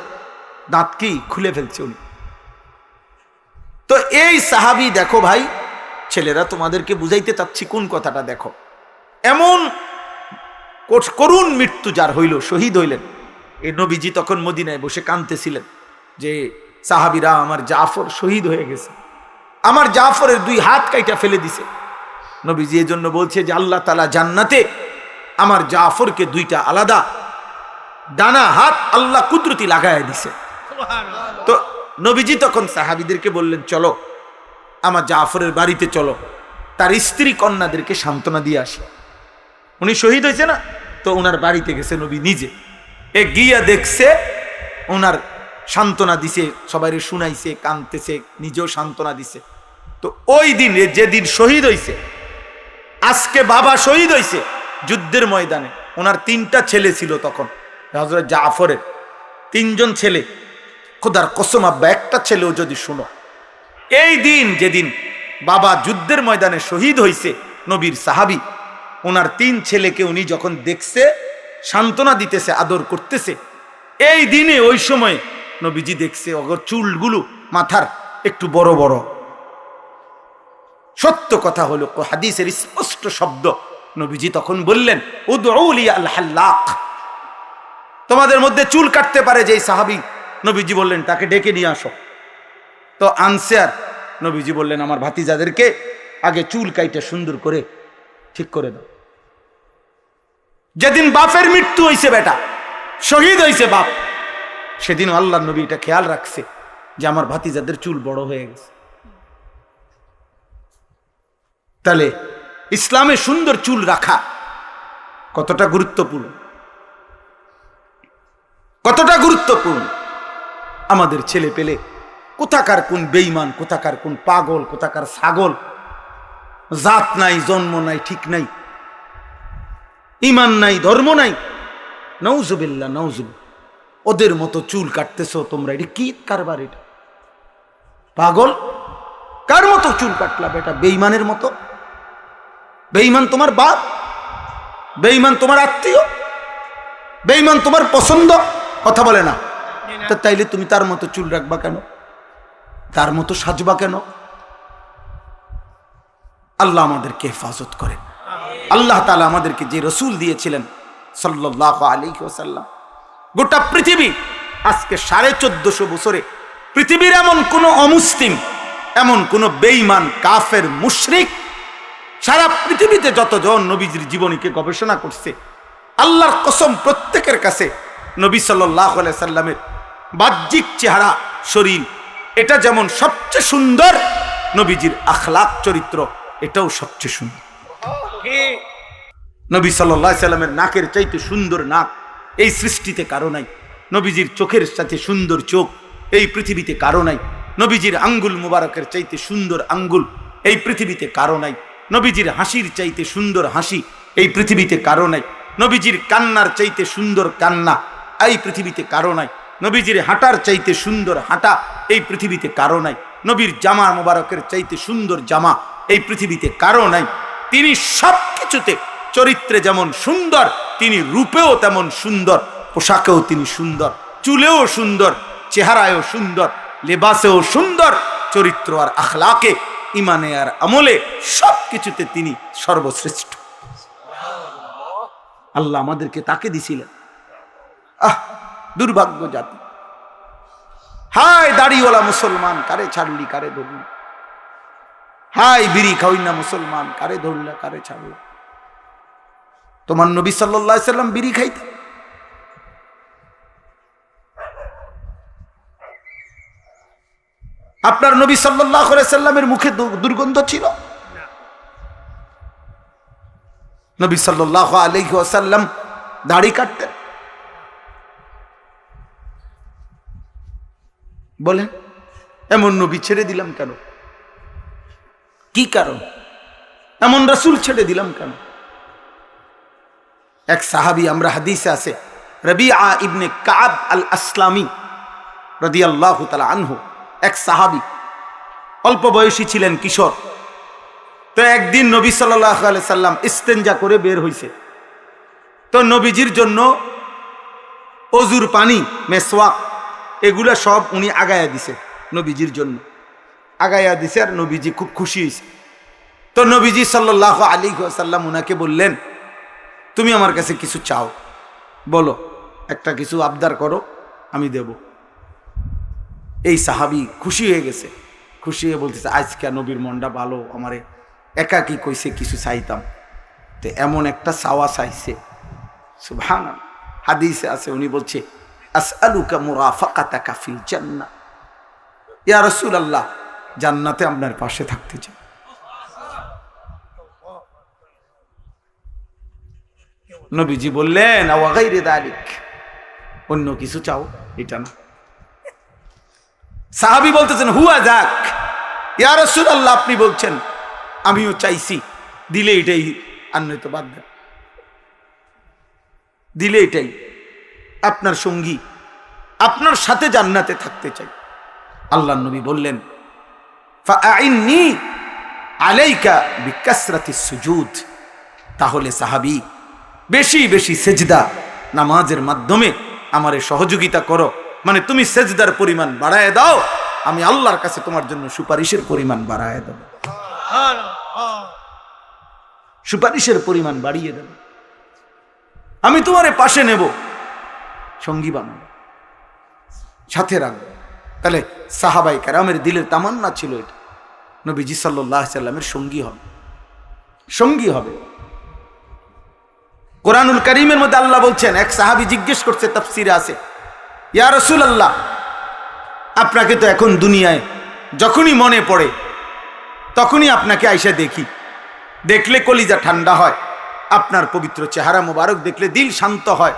দাঁত কি খুলে ফেলছে উনি। তো এই সাহাবী, দেখো ভাই ছেলেরা, তোমাদেরকে বুঝাইতে চাচ্ছি কোন কথাটা, দেখো এমন করুণ মৃত্যু যার হইল, শহীদ হইলেন, এই নবীজি তখন মদিনায় বসে কাঁদতেছিলেন যে সাহাবীরা আমার জাফর শহীদ হয়ে গেছে, আমার জাফরের 2 হাত কাইটা ফেলে দিছে। নবীজি এই জন্য বলছে যে আল্লাহ তাআলা জান্নাতে আমার জাফরকে 2টা আলাদা ডানা হাত আল্লাহ কুদরতি লাগায় দিছে। তো নবীজি তখন সাহাবীদেরকে বললেন, চলো আমার জাফরের বাড়িতে চলো, তার স্ত্রী কন্যাদেরকে সান্ত্বনা দিয়ে আসি। উনি শহীদ হয়েছে না, তো ওনার বাড়িতে গেছে নবী নিজে। গিয়া দেখছে ওনার সান্ত্বনা দিছে, সবাই শুনাইছে, কাঁদতেছে, নিজেও সান্ত্বনা দিছে। তো ওই দিন যেদিন শহীদ হয়েছে, আজকে বাবা শহীদ হয়েছে যুদ্ধের ময়দানে। ওনার 3টা ছেলে ছিল তখন, হযরত জাফরের 3জন ছেলে। খোদার কসম আব্বা, একটা ছেলেও যদি শুনো, এই দিন যেদিন বাবা যুদ্ধের ময়দানে শহীদ হয়েছে, নবীর সাহাবী, ওনার 3 ছেলেকে উনি যখন দেখছে, সান্ত্বনা দিতেছে, আদর করতেছে, এই দিনে ওই সময় নবীজি দেখছে ওগর চুলগুলো মাথার একটু বড় বড়। সত্য কথা হলো, হাদিসের স্পষ্ট শব্দ, নবীজি তখন বললেন, উদউ লি আল হাল্লাক, তোমাদের মধ্যে চুল কাটতে পারে যেই সাহাবী, নবীজি বললেন তাকে ডেকে নিয়ে আসো। তো আনছে, আর নবীজি বললেন আমার ভাতিজাদেরকে আগে চুল কাইটা সুন্দর করে ঠিক করে দাও। যেদিন বাপের মৃত্যু হয়েছে, বেটা শহীদ হয়েছে বাপ, সেদিন আল্লাহর নবী এটা খেয়াল রাখছে যে আমার ভাতিজাদের চুল বড় হয়ে গেছে। তাহলে ইসলামে সুন্দর চুল রাখা কতটা গুরুত্বপূর্ণ, কতটা গুরুত্বপূর্ণ। আমাদের ছেলে পেলে কোথাকার কোন বেঈমান, কোথাকার কোন পাগল, কোথাকার ছাগল, জাত নাই, জন্ম নাই, ঠিক নাই, ঈমান নাই, ধর্ম নাই, নাউজুবিল্লাহ নাউজুবিল্লাহ, ওদের মতো চুল কাটতেছো তোমরা, এটা কি কারবার? এটা পাগল, কার মতো চুল কাটলা বেটা? বেঈমানের মতো। বেঈমান তোমার বাপ, বেঈমান তোমার আত্মীয়, বেঈমান তোমার পছন্দ, কথা বলে না? তো তাইলে তুমি তার মতো চুল রাখবা কেন? তার মতো সাজবা কেন? আল্লাহ আমাদেরকে হেফাজত করেন। আল্লাহ তাআলা আমাদেরকে যে রসুল দিয়েছিলেন সাল্লাল্লাহু আলাইহি ওয়াসাল্লাম, গোটা পৃথিবী আজকে 1450 বছরে পৃথিবীর এমন কোন অমুসলিম, এমন কোন বেঈমান, কাফের, মুশরিক, সারা পৃথিবীতে যতজন নবীজির জীবনীকে গবেষণা করছে, আল্লাহর কসম প্রত্যেকের কাছে নবী সাল্লাল্লাহু আলাইহি সাল্লামের বাহ্যিক চেহারা, শরীর, এটা যেমন সবচেয়ে সুন্দর, নবীজির আখলাক, চরিত্র, এটাও সবচেয়ে সুন্দর। নবী সাল্লাল্লাহু আলাইহি সাল্লামের নাকের চাইতে সুন্দর নাক এই সৃষ্টিতে কারো নাই। নবীজির চোখের সাথে সুন্দর চোখ এই পৃথিবীতে কারো নাই। নবীজির আঙ্গুল মুবারকের চাইতে সুন্দর আঙ্গুল এই পৃথিবীতে কারো নাই। নবীজির হাসির চাইতে সুন্দর হাসি এই পৃথিবীতে কারো নাই। নবীজির কান্নার চাইতে সুন্দর কান্না এই পৃথিবীতে কারো নাই। নবীজির হাঁটার চাইতে সুন্দর হাঁটা এই পৃথিবীতে কারো নাই। নবীর জামা মুবারকের চাইতে সুন্দর জামা এই পৃথিবীতে কারো নাই। তিনি সব কিছুতে, চরিত্রে যেমন সুন্দর, তিনি রূপেও তেমন সুন্দর, পোশাকেও তিনি সুন্দর, চুলেও সুন্দর, চেহারায়ও সুন্দর, লেবাসেও সুন্দর, চরিত্র আর আখলাকে, ইমানে আর আমলে সব কিছুতে তিনি সর্বশ্রেষ্ঠ। আল্লাহ আমাদেরকে তাকে দিছিলেন। দুর্ভাগ্য জাতি, হায় দাড়িওয়ালা মুসলমান, কারে ছাড়লি কারে ধরলি, হায় বিড়ি খাওয়াই না মুসলমান, কারে ধরলা কারে ছাড়লা। তোমার নবী সাল্লাল্লাহু আলাইহি সাল্লাম বিড়ি খাইতেন? আপনার নবী সাল্লাল্লাহু আলাইহি সাল্লামের মুখে দুর্গন্ধ ছিল? নবী সাল্লাল্লাহু আলাইহি ওয়াসাল্লাম দাড়ি কাটতেন? বলেন, এমন নবী ছেড়ে দিলাম কেন? কি কারণ? এমন রাসূল ছেড়ে দিলাম কেন? এক সাহাবী, আমরা হাদিসে আছে, রবিআ ইবনে কাব আল আসলামি রাদিয়াল্লাহু তাআলা আনহু, এক সাহাবী, অল্প বয়সী ছিলেন, কিশোর। তো একদিন নবী সাল্লাল্লাহু আলাইহি সাল্লাম ইস্তেঞ্জা করে বের হইছে। তো নবীজির জন্য অজুর পানি, মেসওয়াক, এগুলা সব উনি আগায়া দিছে, নবীজির জন্য আগায়া দিছে। আর নবীজি খুব খুশি হয়েছে। তো নবীজি সাল্লাল্লাহু আলাইহি ওয়াসাল্লাম উনাকে বললেন, তুমি আমার কাছে কিছু চাও, বলো। একটা কিছু আবদার করো, আমি দেব। এই সাহাবি খুশি হয়ে গেছে, খুশি হয়ে বলতেছে আজকে নবীর মনটা ভালো, আমারে একাকি কইছে কিছু চাইতাম, তো এমন একটা চাওয়া চাইছে। সুবহানাল্লাহ, হাদিসে আছে, উনি বলছে আসআলুকা মুরাফাকাতাকা ফিল জান্নাহ, ইয়া রাসূলুল্লাহ, জান্নাতে আপনার পাশে থাকতে চাই। নবীজি বললেন ওয়া গায়রি যালিক, অন্য কিছু চাও, এটা না। সাহাবী বলতেছেন হুয়া যাক, ইয়া রাসূলুল্লাহ, আপনি বলছেন, আমিও চাইছি, দিলে এটাই, আর নয়তো বাদ দেন, দিলে এটাই, আপনার সঙ্গী, আপনার সাথে জান্নাতে থাকতে চাই। আল্লাহর নবী বললেন ফাআইন্নী আলাইকা বিকাসরাতিস সুজুদ, তাহলে সাহাবী বেশি বেশি সেজদা নামাজের মাধ্যমে আমারে সহযোগিতা করো, মানে তুমি সেজদার পরিমাণ বাড়ায় দাও, আমি আল্লাহর কাছে তোমার জন্য সুপারিশের পরিমাণ বাড়ায় দেব, সুপারিশের পরিমাণ বাড়িয়ে দেব, আমি তোমারে পাশে নেব, সঙ্গী বানাবো, সাথে রাখবো। তাহলে সাহাবায়ে কেরামের দিলের তামান্না ছিল এটা, নবীজি সাল্লাল্লাহু আলাইহি সাল্লামের সঙ্গী হবে, সঙ্গী হবে। কোরআনুল কারীমের মধ্যে আল্লাহ বলছেন, এক সাহাবী জিজ্ঞেস করছে, তাফসীরে আছে, ইয়া রাসূলুল্লাহ, আপনাকে তো এখন দুনিয়ায় যখনই মনে পড়ে তখনই আপনাকে আইসা দেখি, দেখলে কলিজা ঠান্ডা হয়, আপনার পবিত্র চেহারা মোবারক দেখলে দিল শান্ত হয়,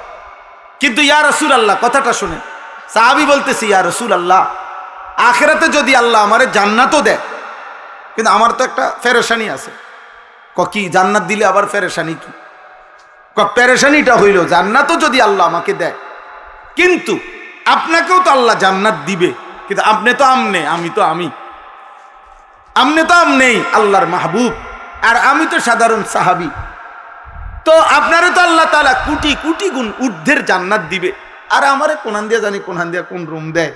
কিন্তু ইয়া রাসূলুল্লাহ, কথাটা শুনেন, সাহাবী বলতেছে ইয়া রাসূলুল্লাহ, আখিরাতে যদি আল্লাহ আমারে জান্নাতও দেয়, কিন্তু আমার তো একটা পেরেশানি আছে। কি জান্নাত দিলে আবার পেরেশানি কি? পেরেশানিটা হইল জান্নাতও যদি আল্লাহ আমাকে দেয়, কিন্তু আপনাকেও তো আল্লাহ জান্নাত দিবে, কিন্তু আপনি তো আমনে, আমি তো আমি, আমনে তো আমনেই আল্লাহর মাহবুব, আর আমি তো সাধারণ সাহাবী, তো আপনারও তো আল্লাহ তাআলা কোটি কোটি গুণ ঊর্ধ্বের জান্নাত দিবে, আর আমারে কোনহান দিয়া জানি কোনহান দিয়া কোন রুম দেয়।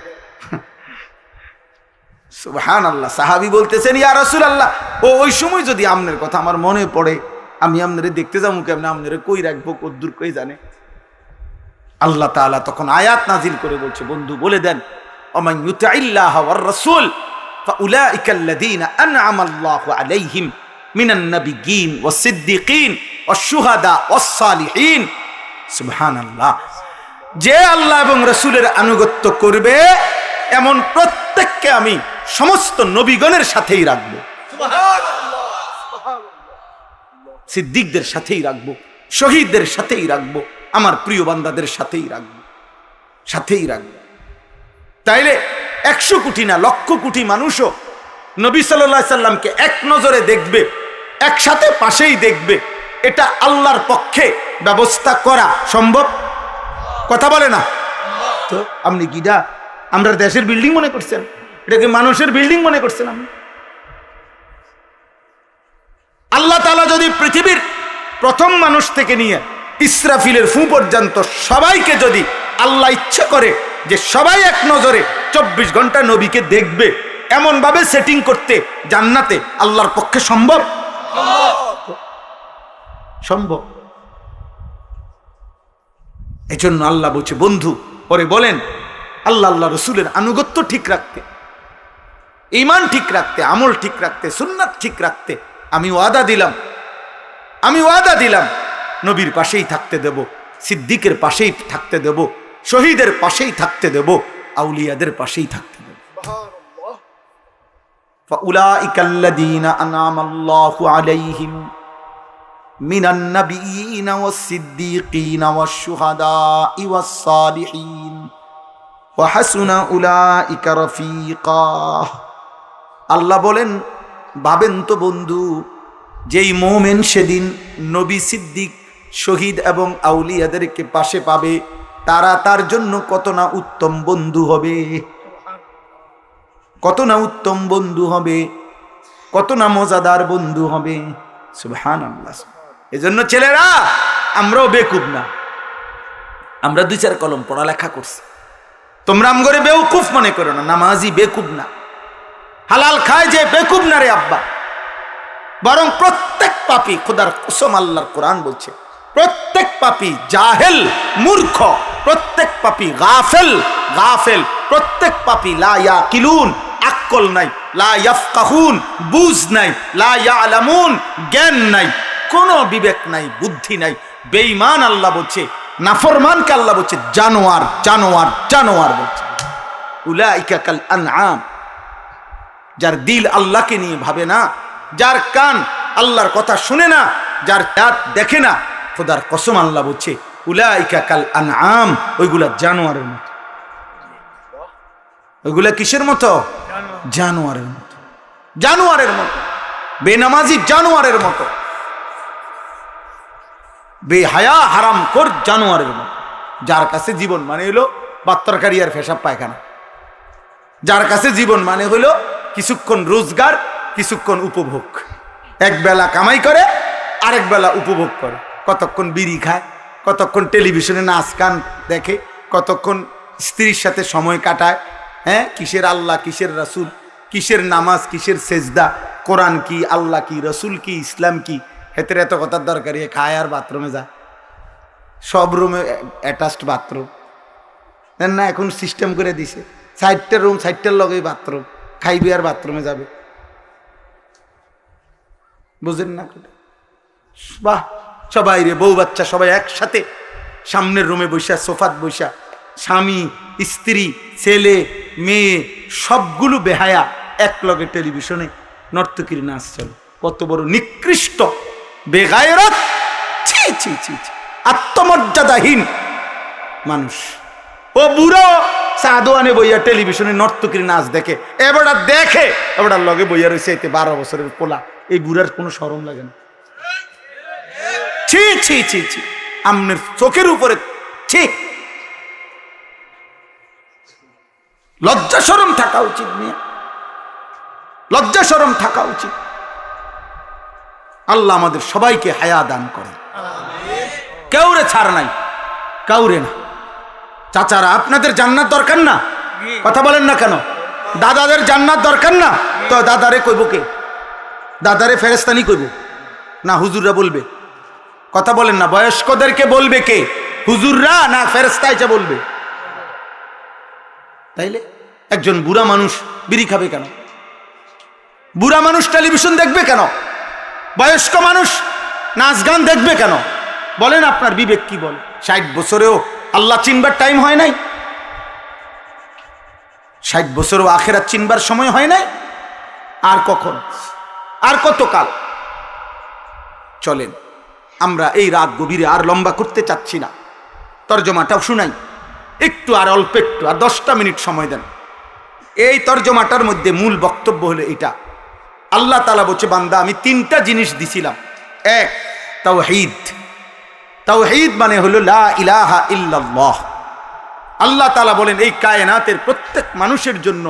সুবহানাল্লাহ, সাহাবী বলতেছেন ইয়া রাসূলুল্লাহ, ওই সময় যদি আমনের কথা আমার মনে পড়ে, আমি আপনারে দেখতে যাবো কেমন, আপনারে কই রাখবো, কদ্দুর কই জানে। আল্লাহ তাআলা তখন আয়াত নাজিল করে বলছে, বন্ধু বলে দেন, ওমান ইউতিইল্লাহ ওয়ার রাসূল ফাউলাইকাল্লাযীনা আন'আমাল্লাহু আলাইহিম মিনান নাবিয়্যিন ওয়াস সিদ্দীকিন ওয়াশ শুহাদা ওয়াস সালিহিন। সুবহানাল্লাহ, যে আল্লাহ এবং রাসূলের আনুগত্য করবে এমন প্রত্যেককে আমি সমস্ত নবীগণের সাথেই রাখবো, সিদ্দিকদের সাথেই রাখবো, শহীদদের সাথেই রাখবো, আমার প্রিয় বান্দাদের সাথেই রাখবো, সাথেই রাখবো। তাইলে 100 কোটি না লক্ষ কোটি মানুষও নবী সাল্লাল্লাহু আলাইহি সাল্লামকে এক নজরে দেখবে, একসাথে পাশেই দেখবে, এটা আল্লাহর পক্ষে ব্যবস্থা করা সম্ভব? কথা বলে না তো? আপনি কিডা আমরা দেশের বিল্ডিং মনে করছেন? এটাকে মানুষের বিল্ডিং মনে করছেন? আপনি আল্লাহ তাআলা যদি পৃথিবীর প্রথম মানুষ থেকে নিয়ে ইসরাফিলের ফু পর্যন্ত সবাইকে যদি আল্লাহ ইচ্ছা করে যে সবাই এক নজরে 24 ঘন্টা নবীকে দেখবে, এমন ভাবে সেটিং করতে জান্নাতে আল্লাহর পক্ষে সম্ভব? সম্ভব। এজন্য আল্লাহ বলছে, বন্ধু পরে বলেন আল্লাহ আল্লাহ রসুলের আনুগত্য ঠিক রাখতে, ঈমান ঠিক রাখতে, আমল ঠিক রাখতে, সুন্নাত ঠিক রাখতে আমি ওয়াদা দিলাম নবীর পাশেই থাকতে দেব, সিদ্দিকের পাশেই থাকতে দেব, শহীদের পাশেই থাকতে দেব, আউলিয়াদের পাশেই থাকতে দেব। ফাউলাইকাল্লাযীনা আন'আমাল্লাহু আলাইহিম মিনান নাবিয়্যিনা ওয়াস সিদ্দীকিনা ওয়াশ শুহাদাই ওয়াস সালিহিন ওয়া হাসুনা উলাইকা রাফীকা। আল্লাহ বলেন, ভাবেন তো বন্ধু, যেই মুমিন সেদিন নবী, সিদ্দিক, শহীদ এবং আউলিয়াদেরকে পাশে পাবে, তারা তার জন্য কত না উত্তম বন্ধু হবে, কত না উত্তম বন্ধু হবে, কত না মজাদার বন্ধু হবে। সুবহানাল্লাহ। এজন্য ছেলেরা, আমরাও বেকুব না, আমরা 2-4 কলম পড়ালেখা করছি, তোমরা আমগরে বেউকুফ মনে করো না, নামাজি বেকুব না, হালাল খায় যে বেকুব না রে আব্বা, বরং প্রত্যেক পাপী, খোদার কসম আল্লাহর কোরআন বলছে, প্রত্যেক পাপী জাহেল, মূর্খ, প্রত্যেক পাপী গাফেল, গাফেল প্রত্যেক পাপী, লা ইয়াকিলুন আকল নাই, লা ইয়াফকাহুন বুঝ নাই, লা ইয়ালামুন জ্ঞান নাই, কোনো বিবেক নাই, বুদ্ধি নাই। বেঈমান আল্লাহ বলছে, নাফরমানকে আল্লাহ বলছে জানোয়ার, জানোয়ার, জানোয়ার বলছে। উলাইকা কাল আনআম, যার দিল আল্লাহকে নিয়ে ভাবে না, যার কান আল্লাহর কথা শুনে না, যার হাত দেখে না, খোদার কসম আল্লাহ বলছে উলাইকা কাল আনআম, ওইগুলা জানোয়ারের মতো। ওইগুলা কিসের মতো? জানোয়ারের মতো, জানোয়ারের মতো, বেনামাজি জানোয়ারের মতো, বেহায়া হারামখোর জানোয়ারের মতো। যার কাছে জীবন মানে হলো বাত্তরকারী আর পেশাব পায়খানা, যার কাছে জীবন মানে হলো কিছুক্ষণ রোজগার, কিছুক্ষণ উপভোগ, এক বেলা কামাই করে আরেক বেলা উপভোগ করে, কতক্ষণ বিড়ি খায়, কতক্ষণ টেলিভিশনে নাচ গান দেখে, কতক্ষণ স্ত্রীর সাথে সময় কাটায়। হ্যাঁ, কিসের আল্লাহ, কিসের রাসূল, কিসের নামাজ, কিসের সেজদা, কোরআন কি, আল্লাহ কি, রসুল কি, ইসলাম কি, হেতের এত কথার দরকার। খায় আর বাথরুমে যায়, সব রুমে অ্যাটাচড বাথরুম না, এখন সিস্টেম করে দিছে 60টা রুম, 60টার লগেই বাথরুম, খাইবে আর বাথরুমে যাবে। বুঝেন না? বাহ, সবাই রে, বউ বাচ্চা সবাই একসাথে সামনের রুমে বৈশা, সোফাত বৈশা, স্বামী স্ত্রী ছেলে মেয়ে সবগুলো বেহায়া এক লগে টেলিভিশনে নর্তকীর নাচ চলে। কত বড় নিকৃষ্ট বেগায়রত, ছি ছি ছি, আত্মমর্যাদাহীন মানুষ। ও বুড়ো সাদোয়ানে বইয়া টেলিভিশনে নর্তকীর নাচ দেখে, এবার দেখে এবার লগে বইয়া রয়েছে এতে 12 বছরের পোলা। এই বুড়ার কোনো শরম লাগে না? ছি ছি ছি ছি, আমনের চোখের উপরে ছি। লজ্জা শরম থাকা উচিত, নিয়ে লজ্জা শরম থাকা উচিত। আল্লাহ আমাদের সবাইকে হায়া দান করেন, কেউরে ছাড় নাই, কাউরে না। চাচারা, আপনাদের জান্নাত দরকার না? কথা বলেন না কেন? দাদাদের জান্নাত দরকার না? তো দাদারে কইব কে? দাদারে ফেরেশতানি কইব না হুজুররা বলবে? কথা বলেন না। বয়স্কদেরকে বলবে কে? হুজুররা না ফেরেশতা এসে বলবে? তাইলে একজন বুড়া মানুষ বিড়ি খাবে কেন? বুড়া মানুষ টেলিভিশন দেখবে কেন? বয়স্ক মানুষ নাচ গান দেখবে কেন? বলেন, আপনার বিবেক কি বলে? 60 বছরেও আল্লাহ চিনবার টাইম হয় নাই? 60 বছরেও আখিরাত চিনবার সময় হয় নাই? আর কখন, আর কতকাল? চলেন, আমরা এই রাত গভীরে আর লম্বা করতে চাচ্ছি না, তর্জমাটাও শুনাই একটু, আর অল্প একটু, আর 10টা মিনিট সময় দেন। এই তর্জমাটার মধ্যে মূল বক্তব্য হলো এটা, আল্লাহ তাআলা বলছে, বান্দা আমি 3টা জিনিস দিছিলাম। এক, তাওহীদ। তাওহীদ মানে হলো লা ইলাহা ইল্লাল্লাহ। আল্লাহ তাআলা বলেন, এই কায়নাতের প্রত্যেক মানুষের জন্য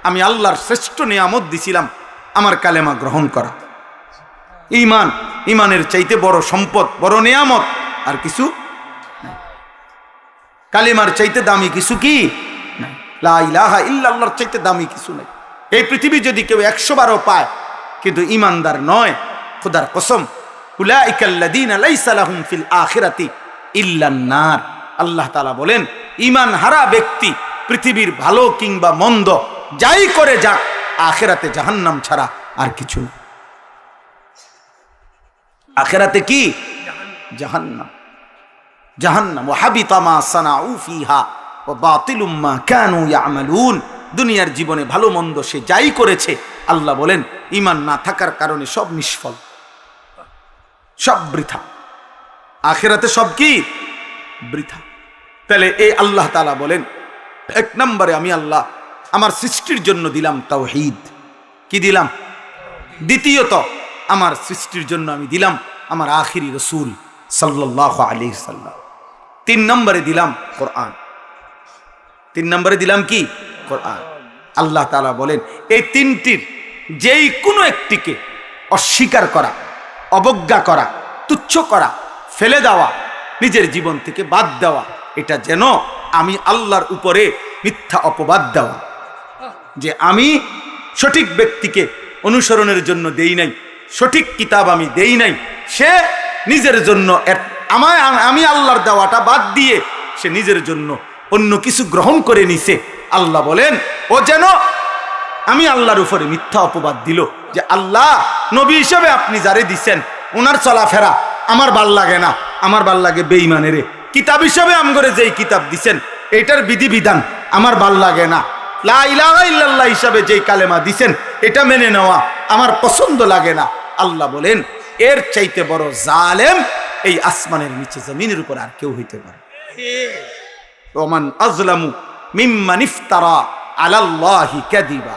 আমি আল্লাহর শ্রেষ্ঠ নিয়ামত দিছিলাম আমার কালেমা গ্রহণ করা। ঈমান, ঈমানের চাইতে বড় সম্পদ, বড় নিয়ামত আর কিছু নাই। কালেমার চাইতে দামি কিছু কি নাই? লা ইলাহা ইল্লাল্লাহর চাইতে দামি কিছু নাই। এই পৃথিবী যদি কেউ 100 বারও পায় কিন্তু ইমানদার নয়, খোদার কসম, উলাইকাল্লাযীনা লাইসা লাহুম ফিল আখিরাতি ইল্লান নার। আল্লাহ তাআলা বলেন, ঈমান হারা ব্যক্তি পৃথিবীর ভালো কিংবা মন্দ যাই করে যাক, আখিরাতে জাহান্নাম ছাড়া আর কিছু না। আখিরাতে কি? জাহান্নাম। জাহান্নাম। ওয়া হাবিতা মা সানাউ ফিহা ওয়া বাতিলুম মা কানু ইয়ামালুন। দুনিয়ার জীবনে ভালো মন্দ সে যাই করেছে, আল্লাহ বলেন ঈমান না থাকার কারণে সব নিষ্ফল, সব বৃথা। আখিরাতে সব কি? বৃথা। তাহলে এই আল্লাহ তাআলা বলেন, 1 নম্বরে আমি আল্লাহ আমার সৃষ্টির জন্য দিলাম তাওহীদ। কি দিলাম? দ্বিতীয়ত আমার সৃষ্টির জন্য আমি দিলাম আমার আখিরি রাসূল সাল্লাল্লাহু আলাইহি সাল্লাম। 3 নম্বরে দিলাম কোরআন। 3 নম্বরে দিলাম কি? কোরআন। আল্লাহ তাআলা বলেন, এই 3টির যেই কোনো একটিকে অস্বীকার করা, অবজ্ঞা করা, তুচ্ছ করা, ফেলে দেওয়া, নিজের জীবন থেকে বাদ দেওয়া, এটা যেন আমি আল্লাহর উপরে মিথ্যা অপবাদ দেওয়া, যে আমি সঠিক ব্যক্তিকে অনুসরণের জন্য দেই নাই, সঠিক কিতাব আমি দেই নাই, সে নিজের জন্য আমি আল্লাহর দেওয়াটা বাদ দিয়ে সে নিজের জন্য অন্য কিছু গ্রহণ করে নিছে। আল্লাহ বলেন ও যেন আমি আল্লাহর উপরে মিথ্যা অপবাদ দিল যে আল্লাহ নবী হিসেবে আপনি যারে দিছেন ওনার চলাফেরা আমার ভাল লাগে না, আমার ভাল লাগে বেঈমানেরে। কিতাব হিসেবে আমগরে যেই কিতাব দিছেন এটার বিধিবিধান আমার ভাল লাগে না। লা ইলাহা ইল্লাল্লাহ হিসাবে যেই কালেমা দিছেন এটা মেনে নেওয়া আমার পছন্দ লাগে না। আল্লাহ বলেন এর চাইতে বড় জালেম এই আসমানের নিচে জমিনের উপর আর কেউ হইতে পারে। ওমান আযলামু মিম্মান ইফতারা আলাল্লাহি কাযিবা,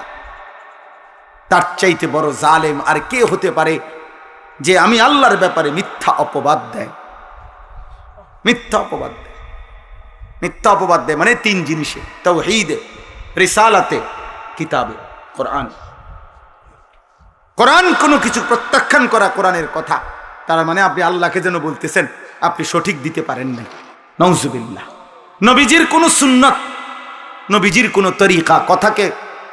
তার চাইতে বড় জালেম আর কে হতে পারে যে আমি আল্লাহর ব্যাপারে মিথ্যা অপবাদ দেয়। মিথ্যা অপবাদ দেয়, মিথ্যা অপবাদ দেয় মানে তিন জিনিসে, তাওহীদে, রিসালাতে, কিতাবে। কোরআন, কোরআন কোনো কিছু প্রত্যাখ্যান করা কোরআনের কথা, তার মানে আপনি আল্লাহকে যেন বলতেছেন আপনি সঠিক দিতে পারেন না। নাউজুবিল্লাহ। নবীজির কোনো সুন্নত, নবীজির কোনো তরিকা, কথাকে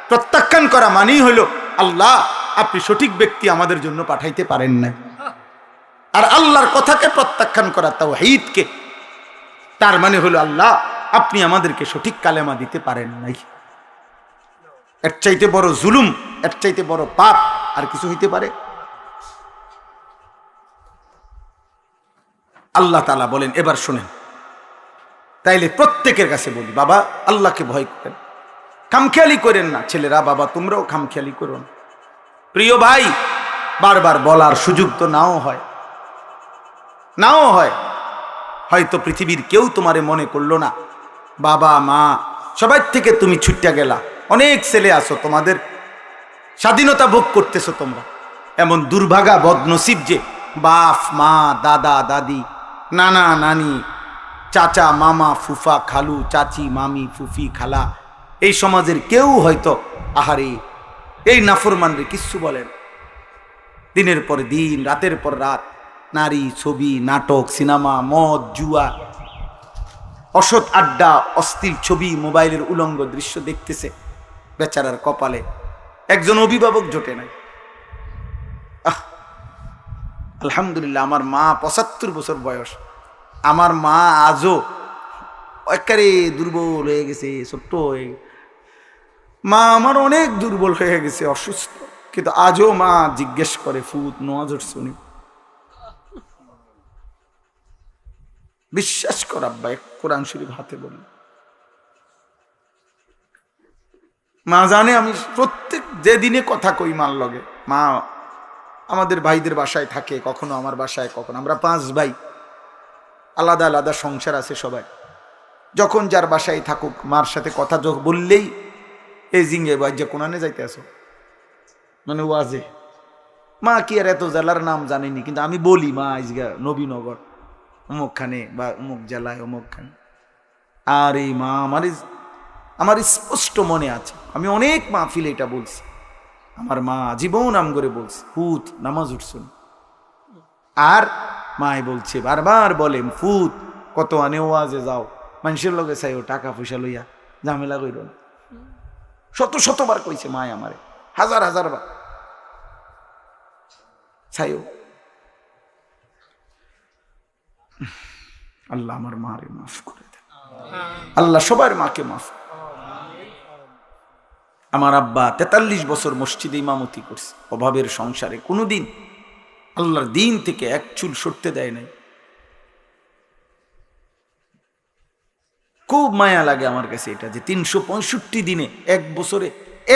প্রত্যাখ্যান করা মানেই হলো আল্লাহ আপনি সঠিক ব্যক্তি আমাদের জন্য পাঠাইতে পারেন না। আর আল্লাহর কথাকে প্রত্যাখ্যান করা তাওহীদকে, তার মানে হলো আল্লাহ আপনি আমাদেরকে সঠিক কালেমা দিতে পারেন নাই। এর চাইতে বড় জুলুম, এর চাইতে বড় পাপ আর কিছু হইতে পারে? আল্লাহ তাআলা বলেন, এবার শুনেন, তাইলে প্রত্যেকের কাছে বলি বাবা আল্লাহকে ভয় করেন, খামখেয়ালি করেন না। ছেলেরা বাবা তোমরাও খামখেয়ালি করো না। প্রিয় ভাই, বারবার বলার সুযোগ তো নাও হয়, নাও হয়। হয়তো পৃথিবীর কেউ তোমারে মনে করলো না, বাবা মা সবাই থেকে তুমি ছুট্টা গেলা। অনেক ছেলে আছো, তোমাদের স্বাধীনতা ভোগ করতেছো তোমরা। এমন দুর্ভাগা বদনসিব যে বাপ মা দাদা দাদি নানা নানি চাচা মামা ফুফা খালু চাচি মামি ফুফি খালা এই সমাজের কেউ হয়তো আহারে এই নাফরমানরে কিচ্ছু বলেন। দিনের পর দিন রাতের পর রাত নারী, ছবি, নাটক, সিনেমা, মদ, জুয়া, অসৎ আড্ডা, অশ্লীল ছবি, মোবাইলের উলঙ্গ দৃশ্য দেখতেছে। বেচারার কপালে একজন অভিভাবক জোটে নাই। আলহামদুলিল্লাহ, আমার মা ৭৫ বছর বয়স, আমার মা আজও একেবারে দুর্বল হয়ে গেছে, ছোট্ট হয়ে মা আমার অনেক দুর্বল হয়ে গেছে, অসুস্থ, কিন্তু আজও মা জিজ্ঞেস করে ফুত নজর শুনি। বিশ্বাস কর আব্বা, কোরআন শরীফ হাতে বলি, মা জানে আমি প্রত্যেক যে দিনে কথা কই মার লগে। মা আমাদের ভাইদের বাসায় থাকে, কখনো আমার বাসায়, কখনো আমরা 5 ভাই, আলাদা আলাদা সংসার আছে সবাই। যখন যার বাসায় থাকুক মার সাথে কথা বললেই এই জিঙ্গে বাজ্যা কোনানে যাইতে আসো, মানে ওয়াজে মা কি আর এত জেলার নাম জানিনি, কিন্তু আমি বলি মা আজগা নবীনগর অমুকখানে বা অমুক জেলায় অমুকখানে। আর এই মা আমার স্পষ্ট মনে আছে, আমি অনেক মাহফিলে এটা বলছি। আমার মা জীবন নাম করে বলছে ফুত নামাজ উঠছুন। আর মায় বলছে বারবার বলে ফুত কত আনে ওয়াজে যাও, মানুষের লগে চাইও টাকা পয়সা লইয়া ঝামেলা কইর না। শতবার কইছে মায় আমারে, হাজার বার চাইও। আল্লাহ আমার মারে মাফ করে দেন, আল্লাহ সবার মাকে মাফ। আমার আব্বা 43 বছর মসজিদে ইমামতি করছে, অভাবের সংসারে কোনোদিন আল্লাহর দিন থেকে এক চুল সরতে দেয় নাই। খুব মায়া লাগে আমার কাছে এটা যে 365 দিনে এক বছরে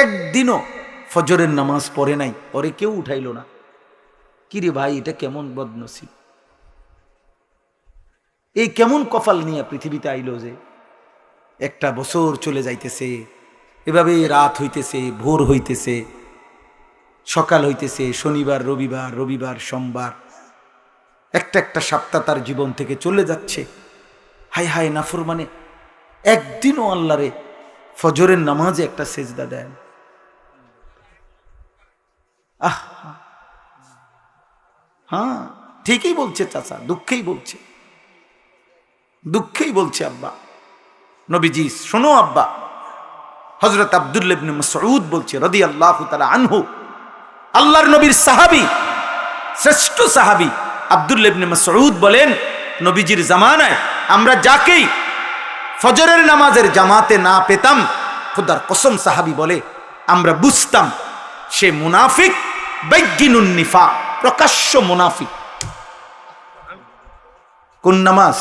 একদিনও ফজরের নামাজ পড়ে নাই, পরে কেউ উঠাইল না। কিরে ভাই, এটা কেমন বদনসিব, এই কেমন কপাল নিয়ে পৃথিবীতে আইলো যে একটা বছর চলে যাইতেছে, এভাবে রাত হইতেছে, ভোর হইতেছে, সকাল হইতেছে, শনিবার রবিবার, রবিবার সোমবার, একটা সপ্তাহ তার জীবন থেকে চলে যাচ্ছে। হায় হায় নাফরমানে একদিনও আল্লাহরে ফজরের নামাজে একটা সেজদা দেন। হ্যাঁ ঠিকই বলছে চাচা, দুঃখেই বলছে আব্বা। নবীজি শোনো আব্বা, হযরত আব্দুল্লাহ ইবনে মাসউদ বলছে রাদিয়াল্লাহু তাআলা আনহু, আল্লাহর নবীর সাহাবী, শ্রেষ্ঠ সাহাবী আব্দুল্লাহ ইবনে মাসউদ বলেন নবীজির জামানায় আমরা যাকেই ফজরের নামাজের জামাতে না পেতাম, খোদার কসম সাহাবী বলে আমরা বুঝতাম সে মুনাফিক, বাইগিনুন নিফাক, প্রকাশ্য মুনাফিক। কোন নামাজ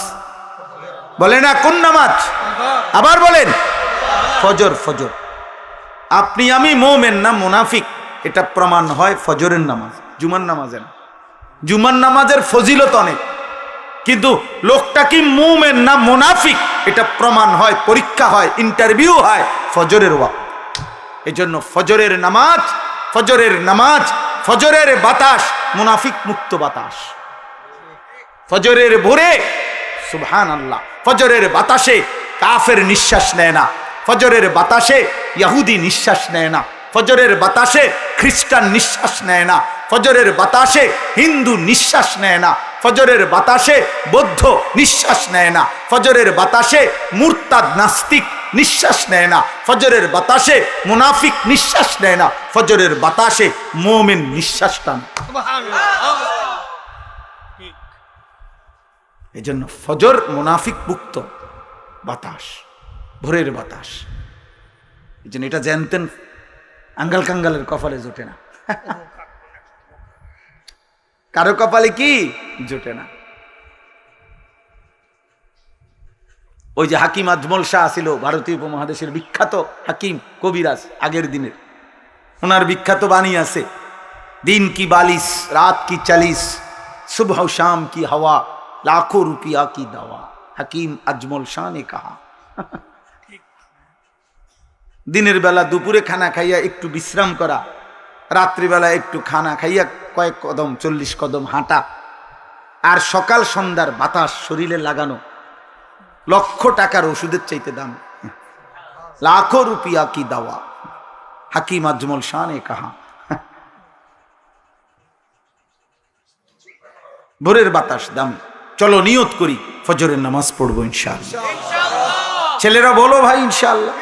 বলে না? কোন নামাজ? আবার বলেন ফজর। ফজর। আপনি আমি মুমিন না মুনাফিক এটা প্রমাণ হয় ফজরের নামাজ, জুমার নামাজে না। জুমার নামাজের ফজিলত অনেক, কিন্তু লোকটা কি মুমিন না মুনাফিক এটা প্রমাণ হয়, পরীক্ষা হয়, ইন্টারভিউ হয় ফজরের ওয়াক্ত। এজন্য ফজরের নামাজ, ফজরের নামাজ, ফজরের বাতাস মুনাফিক মুক্ত বাতাস। ফজরের ভোরে সুবহানাল্লাহ, ফজরের বাতাসে কাফের নিঃশ্বাস নেয় না, ফজরের বাতাসে ইহুদি নিঃশ্বাস নেয় না, ফজরের বাতাসে খ্রিস্টান নিঃশ্বাস নেয় না, ফজরের বাতাসে হিন্দু নিঃশ্বাস নেয় না, ফজরের বাতাসে বৌদ্ধ নিঃশ্বাস নেয় না, ফজরের বাতাসে মুরতাদ নাস্তিক নিঃশ্বাস নেয় না, ফজরের বাতাসে মুনাফিক নিঃশ্বাস নেয় না, ফজরের বাতাসে মুমিন নিঃশ্বাস টানে। এজন্য ফজর মুনাফিক মুক্ত বাতাস, ভোরের বাতাস। এই জন্য এটা জানতেন আঙ্গাল কাঙ্গালের কপালে জোটে না। কারো কপালে কি জোটে না? ওই যে হাকিম আজমল শাহ ছিল ভারতীয় উপমহাদেশের বিখ্যাত হাকিম কবিরাজ আগের দিনের, ওনার বিখ্যাত বাণী আছে, দিন কি 42 রাত কি 40 সুবহ শাম কি হাওয়া লাখোं रुपया की दवा, হাকিম আজমল শাহ ने कहा। দিনের বেলা দুপুরে খানা খাইয়া একটু বিশ্রাম করা, রাত্রিবেলা একটু খানা খাইয়া কয়েক কদম 40 কদম হাঁটা, আর সকাল সন্ধ্যার বাতাস শরীরে লাগানো লক্ষ টাকার ওষুধের চাইতে দাম। লাখোं रुपया की दवा, হাকিম আজমল শাহ ने कहा। ভোরের বাতাস দামি। চলো নিয়ত করি ফজরের নামাজ পড়বো ইনশাআল্লাহ। ছেলেরা বলো ভাই ইনশাআল্লাহ,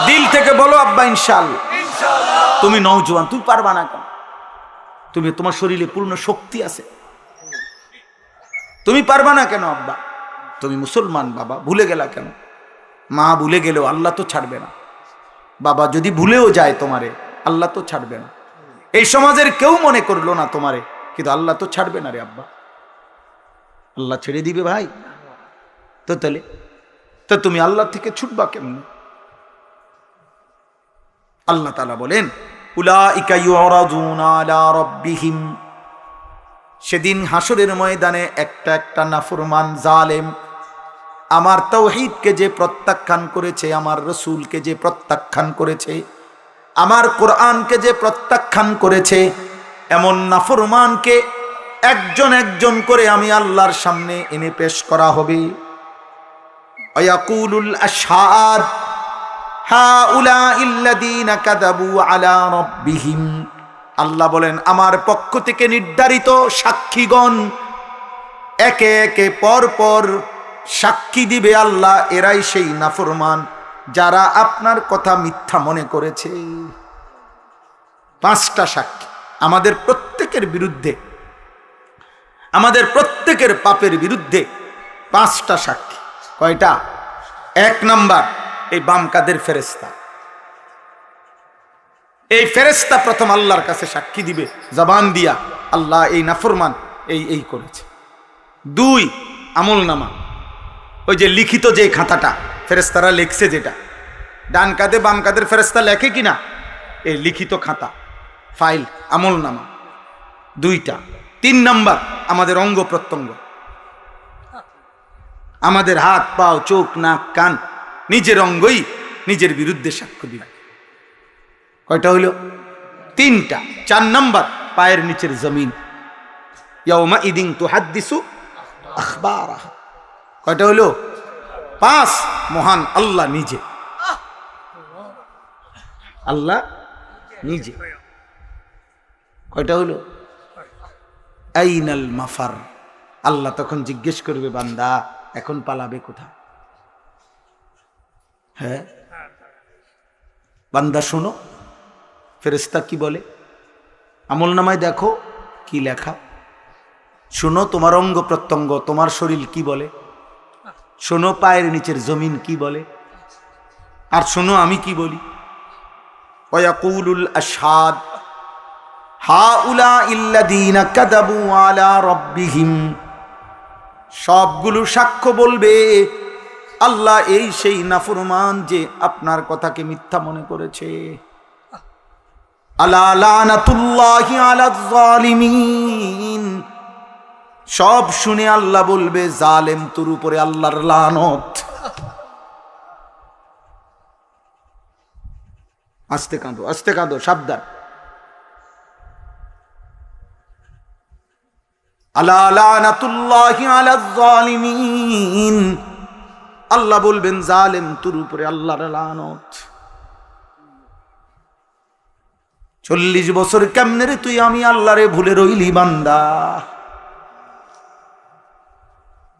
দিল থেকে বলো আব্বা ইনশাআল্লাহ। তুমি নওজোয়ান, তুমি পারবা না কেন? তুমি, তোমার শরীরে পূর্ণ শক্তি আছে, তুমি পারবা না কেন আব্বা? তুমি মুসলমান বাবা, ভুলে গেলা কেন? মা ভুলে গেলেও আল্লাহ তো ছাড়বে না। বাবা যদি ভুলেও যায় তোমারে, আল্লাহ তো ছাড়বে না। এই সমাজের কেউ মনে করলো না তোমারে, কিন্তু আল্লাহ তো ছাড়বে না রে আব্বা। আল্লাহ ছেড়ে দিবে ভাই? তো তাহলে তো তুমি আল্লাহ থেকে ছুটবা কেমন? আল্লাহ তাআলা বলেন উলাইকা ইউরাদুনা আলা রাব্বিহিম, সেদিন হাসরের ময়দানে একটা একটা নাফরমান জালেম আমার তাওহীদকে যে প্রত্যাখ্যান করেছে, আমার রসুলকে যে প্রত্যাখ্যান করেছে, আমার কোরআনকে যে প্রত্যাখ্যান করেছে, এমন নাফরমানকে একজন একজন করে আমি আল্লাহর সামনে এনে পেশ করা হবে। ওয়ায়াকুলুল আশহাদ হাউলাইল্লাযীনা কাযাবু আলা রাব্বিহিম, আল্লাহ বলেন আমার পক্ষ থেকে নির্ধারিত সাক্ষীগণ একে একে পর পর সাক্ষী দিবে আল্লাহ, এরাই সেই নাফরমান যারা আপনার কথা মিথ্যা মনে করেছে। 5টা সাক্ষী আমাদের প্রত্যেকের বিরুদ্ধে, আমাদের প্রত্যেকের পাপের বিরুদ্ধে 5টা সাক্ষী। কয়টা? 1 নাম্বার এই বাম কাদের ফেরেশতা। এই ফেরেশতা প্রথম আল্লাহর কাছে সাক্ষী দিবে জবান দিয়া, আল্লাহ এই নাফরমান এই করেছে। 2 আমল নামা, ওই যে লিখিত যে খাতাটা ফেরেশতারা লেখছে, যেটা ডান কাঁধে বাম কাঁধের ফেরেশতা লেখে কিনা, এই লিখিত খাতা ফাইল আমল নামা 2টা। 3 নাম্বার আমাদের অঙ্গ প্রত্যঙ্গ, আমাদের হাত পাও চোখ নাক কান, নিজের অঙ্গই নিজের বিরুদ্ধে সাক্ষ্য দিবে। কয়টা হইল? 3টা। 4 নাম্বার পায়ের নিচের জমিন, ইয়াউমা ইদিন তুহাদ্দিসু আখবারাহা। কয়টা হইল? 5। মহান আল্লাহ নিজে, আল্লাহ নিজে। কয়টা হইল? আইনাল মাফার, আল্লাহ তখন জিজ্ঞেস করবে বান্দা এখন পালাবে কোথায়? হ্যাঁ বান্দা শোনো, ফেরেশতা কি বলে, আমল নামায় দেখো কি লেখা, শোনো তোমার অঙ্গ প্রত্যঙ্গ, তোমার শরীর কি বলে। শোনো পায়ের নিচের জমিন কি বলে, আর শোনো আমি কি বলি। ওয়ায়াকুলুল আশহাদ হাউলা ইল্লাযীনা কাযাবু আলা রাব্বিহিম, সবগুলো সাক্ষ্য বলবে আল্লাহ এই সেই নাফরমান যে আপনার কথাকে মিথ্যা মনে করেছে। আলা লানাতুল্লাহি আলাজ জালিমিন, সব শুনে আল্লাহ বলবে জালেম তোর উপরে আল্লাহর লানত। আস্তে কাঁদো, আস্তে কাঁদো, সাবধান। আলা লানাতুল্লাহি আলাজ জালিমিন, আল্লাহ বলবেন জালেম তোর উপরে আল্লাহর লানত। 40 বছর কেমনে রে তুই আমি আল্লাহরে ভুলে রইলি বান্দা,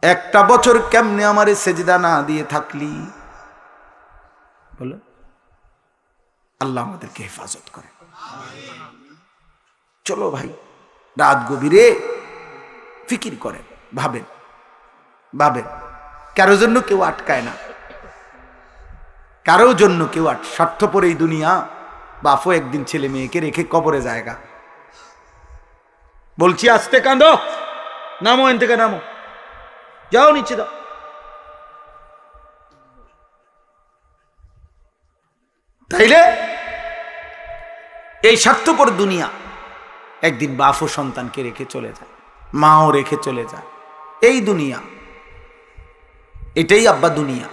একটা বছর কেমনে আমারে সেজদা না দিয়ে থাকলি। বলো, আল্লাহ আমাদেরকে হেফাজত করে। চলো ভাই, রাত গভীরে ফিকির করেন, ভাবেন ভাবেন। কারো জন্য কেউ আটকায় না, কারো জন্য কেউ স্বার্থপর এই দুনিয়া। বাপও একদিন ছেলে মেয়েকে রেখে কবরে জায়গা। বলছি আস্তে কাঁদো, নামো, এন থেকে নামো, যাও নিচে দাও। তাইলে এই স্বার্থপর দুনিয়া একদিন বাপও সন্তানকে রেখে চলে যায়, মাও রেখে চলে যায়। এই দুনিয়া, এটাই আব্বা দুনিয়া।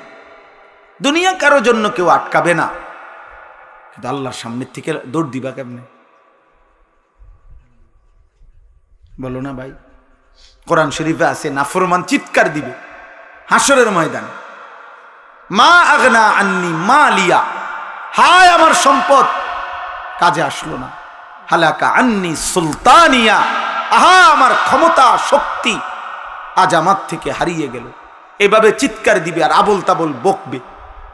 দুনিয়া কারো জন্য কেউ আটকাবে না, কিন্তু আল্লাহর সামনের থেকে দৌড় দিবা কেমনে? বলো না ভাই। কোরআন শরীফে আছে নাফরমান চিৎকার দিবে হাসরের ময়দানে, মা আগনা আন্নি মালিয়া, হায় আমার সম্পদ কাজে আসলো না। হালাকা আন্নি সুলতানিয়া, আহা আমার ক্ষমতা শক্তি আজ আমার থেকে হারিয়ে গেল। এভাবে চিৎকার দিবে আর আবল তাবল বকবে।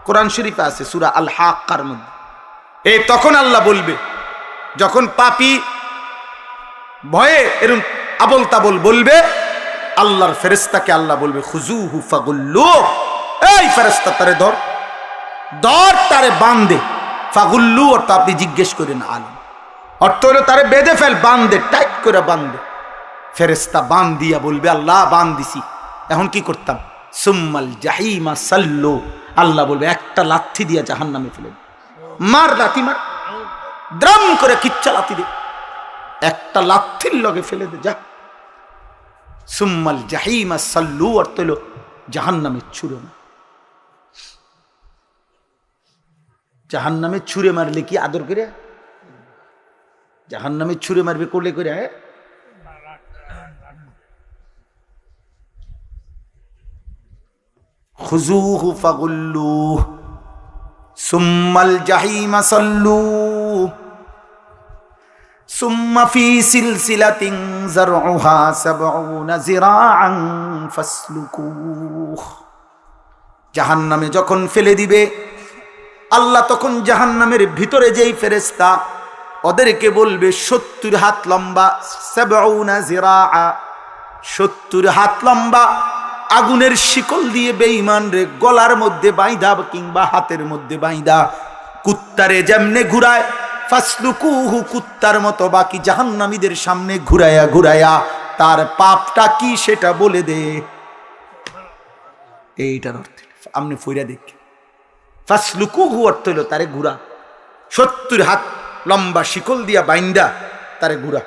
কোরআন শরীফে আছে সূরা আল হাক্কার মধ্যে। তখন আল্লাহ বলবে, যখন পাপী ভয়ে এরকম আবল তাবল বলবে, আল্লাহর ফেরেশতাকে আল্লাহ বলবে খুজুহু ফাগুল্লু, এই ফেরেশতা তারে ধর, ধর তারে বাঁধে। ফাগুল্লু অর্থ আপনি জিজ্ঞেস করেন আলম, অর্থ হলো তারে বেঁধে ফেল, বাঁধে, টাইট করে বাঁধে। ফেরেশতা বাঁধ দিয়া বলবে আল্লাহ বাঁধ দিছি, এখন কি করতাম? সুম্মাল জাহিমা সাল্লু, আল্লাহ বলবে একটা লাথি দিয়া জাহান্নামে ফেলে দে। মার, লাথি মার, দ্রাম করে কিচ্ছা লাথি দে, একটা লাথির লগে ফেলে দে যা। সুম্মাল জাহিমা সাল্লু অর্থ হলো জাহান্নামে ছুঁড়ে মার। জাহান্নামে ছুঁড়ে মারলে কি আদর করে? জাহান্নামে ছুঁড়ে মারবে করলে করে? খুজুহু ফাগুল্লুহ সুম্মাল জাহিমা সাল্লু সুম্মা ফি সিলসিলাতিন যারউহা ৭০ যিরাআন ফাসলুকুহ। জাহান্নামে যখন ফেলে দিবে আল্লাহ, তখন জাহান্নামের ভিতরে যেই ফেরেশতা ওদেরকে বলবে ৭০ হাত লম্বা, ৭০ যিরাআ ৭০ হাত লম্বা আগুনের শিকল দিয়ে বেঈমান রে গলার মধ্যে বাইধা কিংবা হাতের মধ্যে বাইধা কুত্তারে যেমনে ঘুরায়, ফাসলুকুহু কুত্তার মতো বাকি জাহান্নামীদের সামনে ঘুরায়া ঘুরায়া তার পাপটা কি সেটা বলে দে। এইটার অর্থ আপনি ফইরা দেখ। ফাসলুকুহু অর্থ হলো তারে ঘুরা, ৭০ হাত লম্বা শিকল দিয়া বাইন্দা তারে ঘুরা,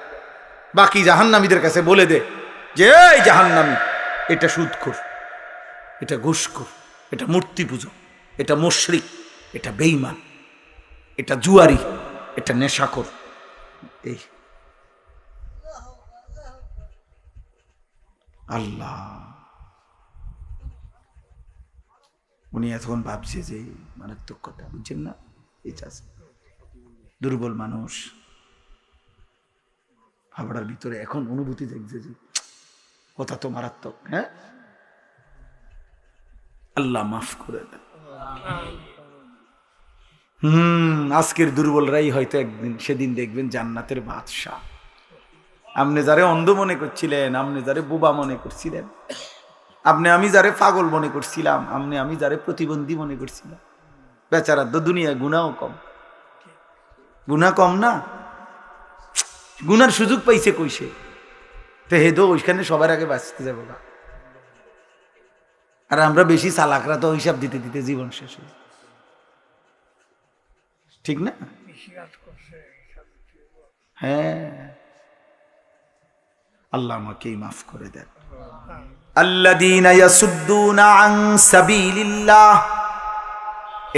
বাকি জাহান্নামীদের কাছে বলে দে যে এই জাহান্নামী, এটা সুদখোর, এটা ঘুষখোর, এটা মূর্তি পূজক, এটা মুশরিক, এটা বেঈমান, এটা জুয়ারি, এটা নেশাখোর। এই আল্লাহ, উনি এখন ভাবছে যে মারাত্মক কথা, বুঝছেন না? এটা দুর্বল মানুষ হাবড়ার ভিতরে এখন অনুভূতি দেখছে যে কথা তো মারাত্মক। হ্যাঁ, আল্লাহ মাফ করে দেন। আজকের দুর্বলরাই হয়তো একদিন সেদিন দেখবেন জান্নাতের বাদশা। আপনি যারে অন্ধ মনে করছিলেন, আপনি যারে বোবা মনে করছিলেন, আপনি আমি যারে পাগল মনে করছিলাম, আমি যারে প্রতিবন্ধী মনে করছিলাম, বেচারা তো দুনিয়ায় গুনাও কম। গুনাহ কম না, গুনার সুযোগ পাইছে কইছে, তো হেদো ওইখানে সবার আগে বাঁচতে যাবো না। আর আমরা বেশি চালাকরা তো হিসাব দিতে দিতে জীবন শেষ হয়ে, ঠিক না? হ্যাঁ, আল্লাহ আমাকেই মাফ করে দেন। আল্লাযীনা ইয়াসুদ্দুনা আন সাবিলিল্লাহ,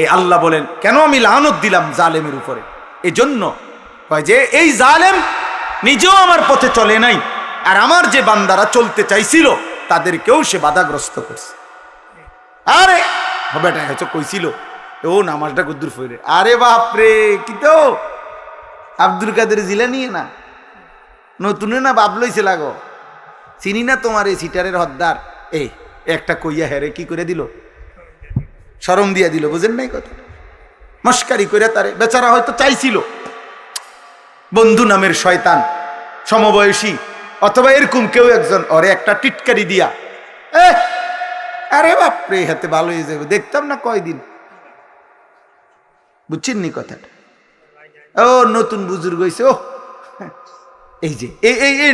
এই আল্লাহ বলেন কেন আমি লানত দিলাম জালেমের উপরে, এজন্য কয় যে এই জালেম নিজেও আমার পথে চলে নাই, আর আমার যে বান্দারা চলতে চাইছিল তাদেরকেও সে বাধাগ্রস্ত করছে। আরে বেটা হয়তো কইছিল ও নামাজটা কদ্দুর ফইরে, আরে বাপরে কি তো আব্দুল কাদের জিলানি না, নতুনে না বাপ লইছে লাগো, চিনি না তোমার এই সিটারের হদ্দার, এই একটা কইয়া হেরে কি করে দিল, শরম দিয়া দিল, বুঝেন নাই কথা, মস্কারি করে তারে। বেচারা হয়তো চাইছিল বন্ধু নামের শয়তান সমবয়সী অথবা এরকম কেউ একজন ওরে একটা টিটকারি দিয়া, আরে বাপরে হাতে ভালো হয়ে যাবে, দেখতাম না কয়দিন, বুঝছেন নি কথাটা? ও নতুন বুজুর্গ হইছে, ও এই যে এই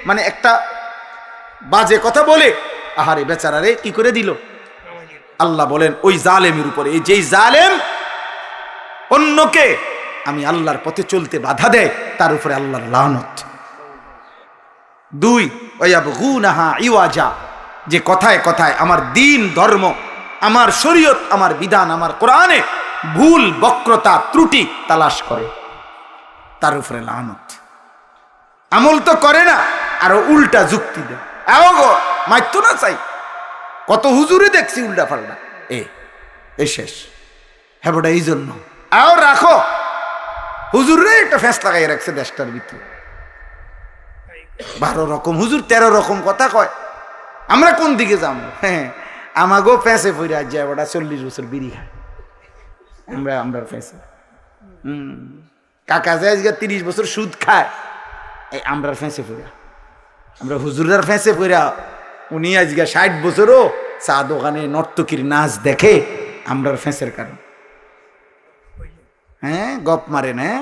মানে একটা বাজে কথা বলে আহারে বেচারারে কি করে দিল। আল্লাহ বলেন ওই জালেমের উপরে, এই যে জালেম অন্যকে আমি আল্লাহর পথে চলতে বাধা দেয়, তার উপরে আল্লাহর লানত। 2 ওয়ায়াবগুনাহা ইওয়াজা, যে কথায় কথায় আমার দ্বীন ধর্ম, আমার শরীয়ত, আমার বিধান, আমার কোরআনে ভুল বক্রতা ত্রুটি তালাশ করে, তার উপরে লানত। আমল তো করে না, আরো উল্টা যুক্তি দেয়, মাইতো না চাই, কত হুজুরে দেখছি উল্টা পাল্টা, এ শেষ হ্যাঁ বটা, এই জন্য আও রাখো হুজুরে একটা ফ্যাঁস লাগাই রাখছে দেশটার ভিতরে, 12 রকম হুজুর 13 রকম কথা কয়, আমরা কোন দিকে যাবো? হ্যাঁ, আমাকেও ফ্যাঁসে পড়ে আজ যায় ওটা 40 বছর বিড়ি খায়, আমরা ফ্যাঁসে। কাকা যায় আজকে 30 বছর সুদ খায়, এই আমরা ফ্যাঁসে পড়া, আমরা হুজুরার ফ্যাঁসে পড়া, উনি আজকে 60 বছরও চা দোকানে নর্তকীর নাচ দেখে, আমরার ফ্যাঁসের কারণ। হ্যাঁ, গপ মারেন, হ্যাঁ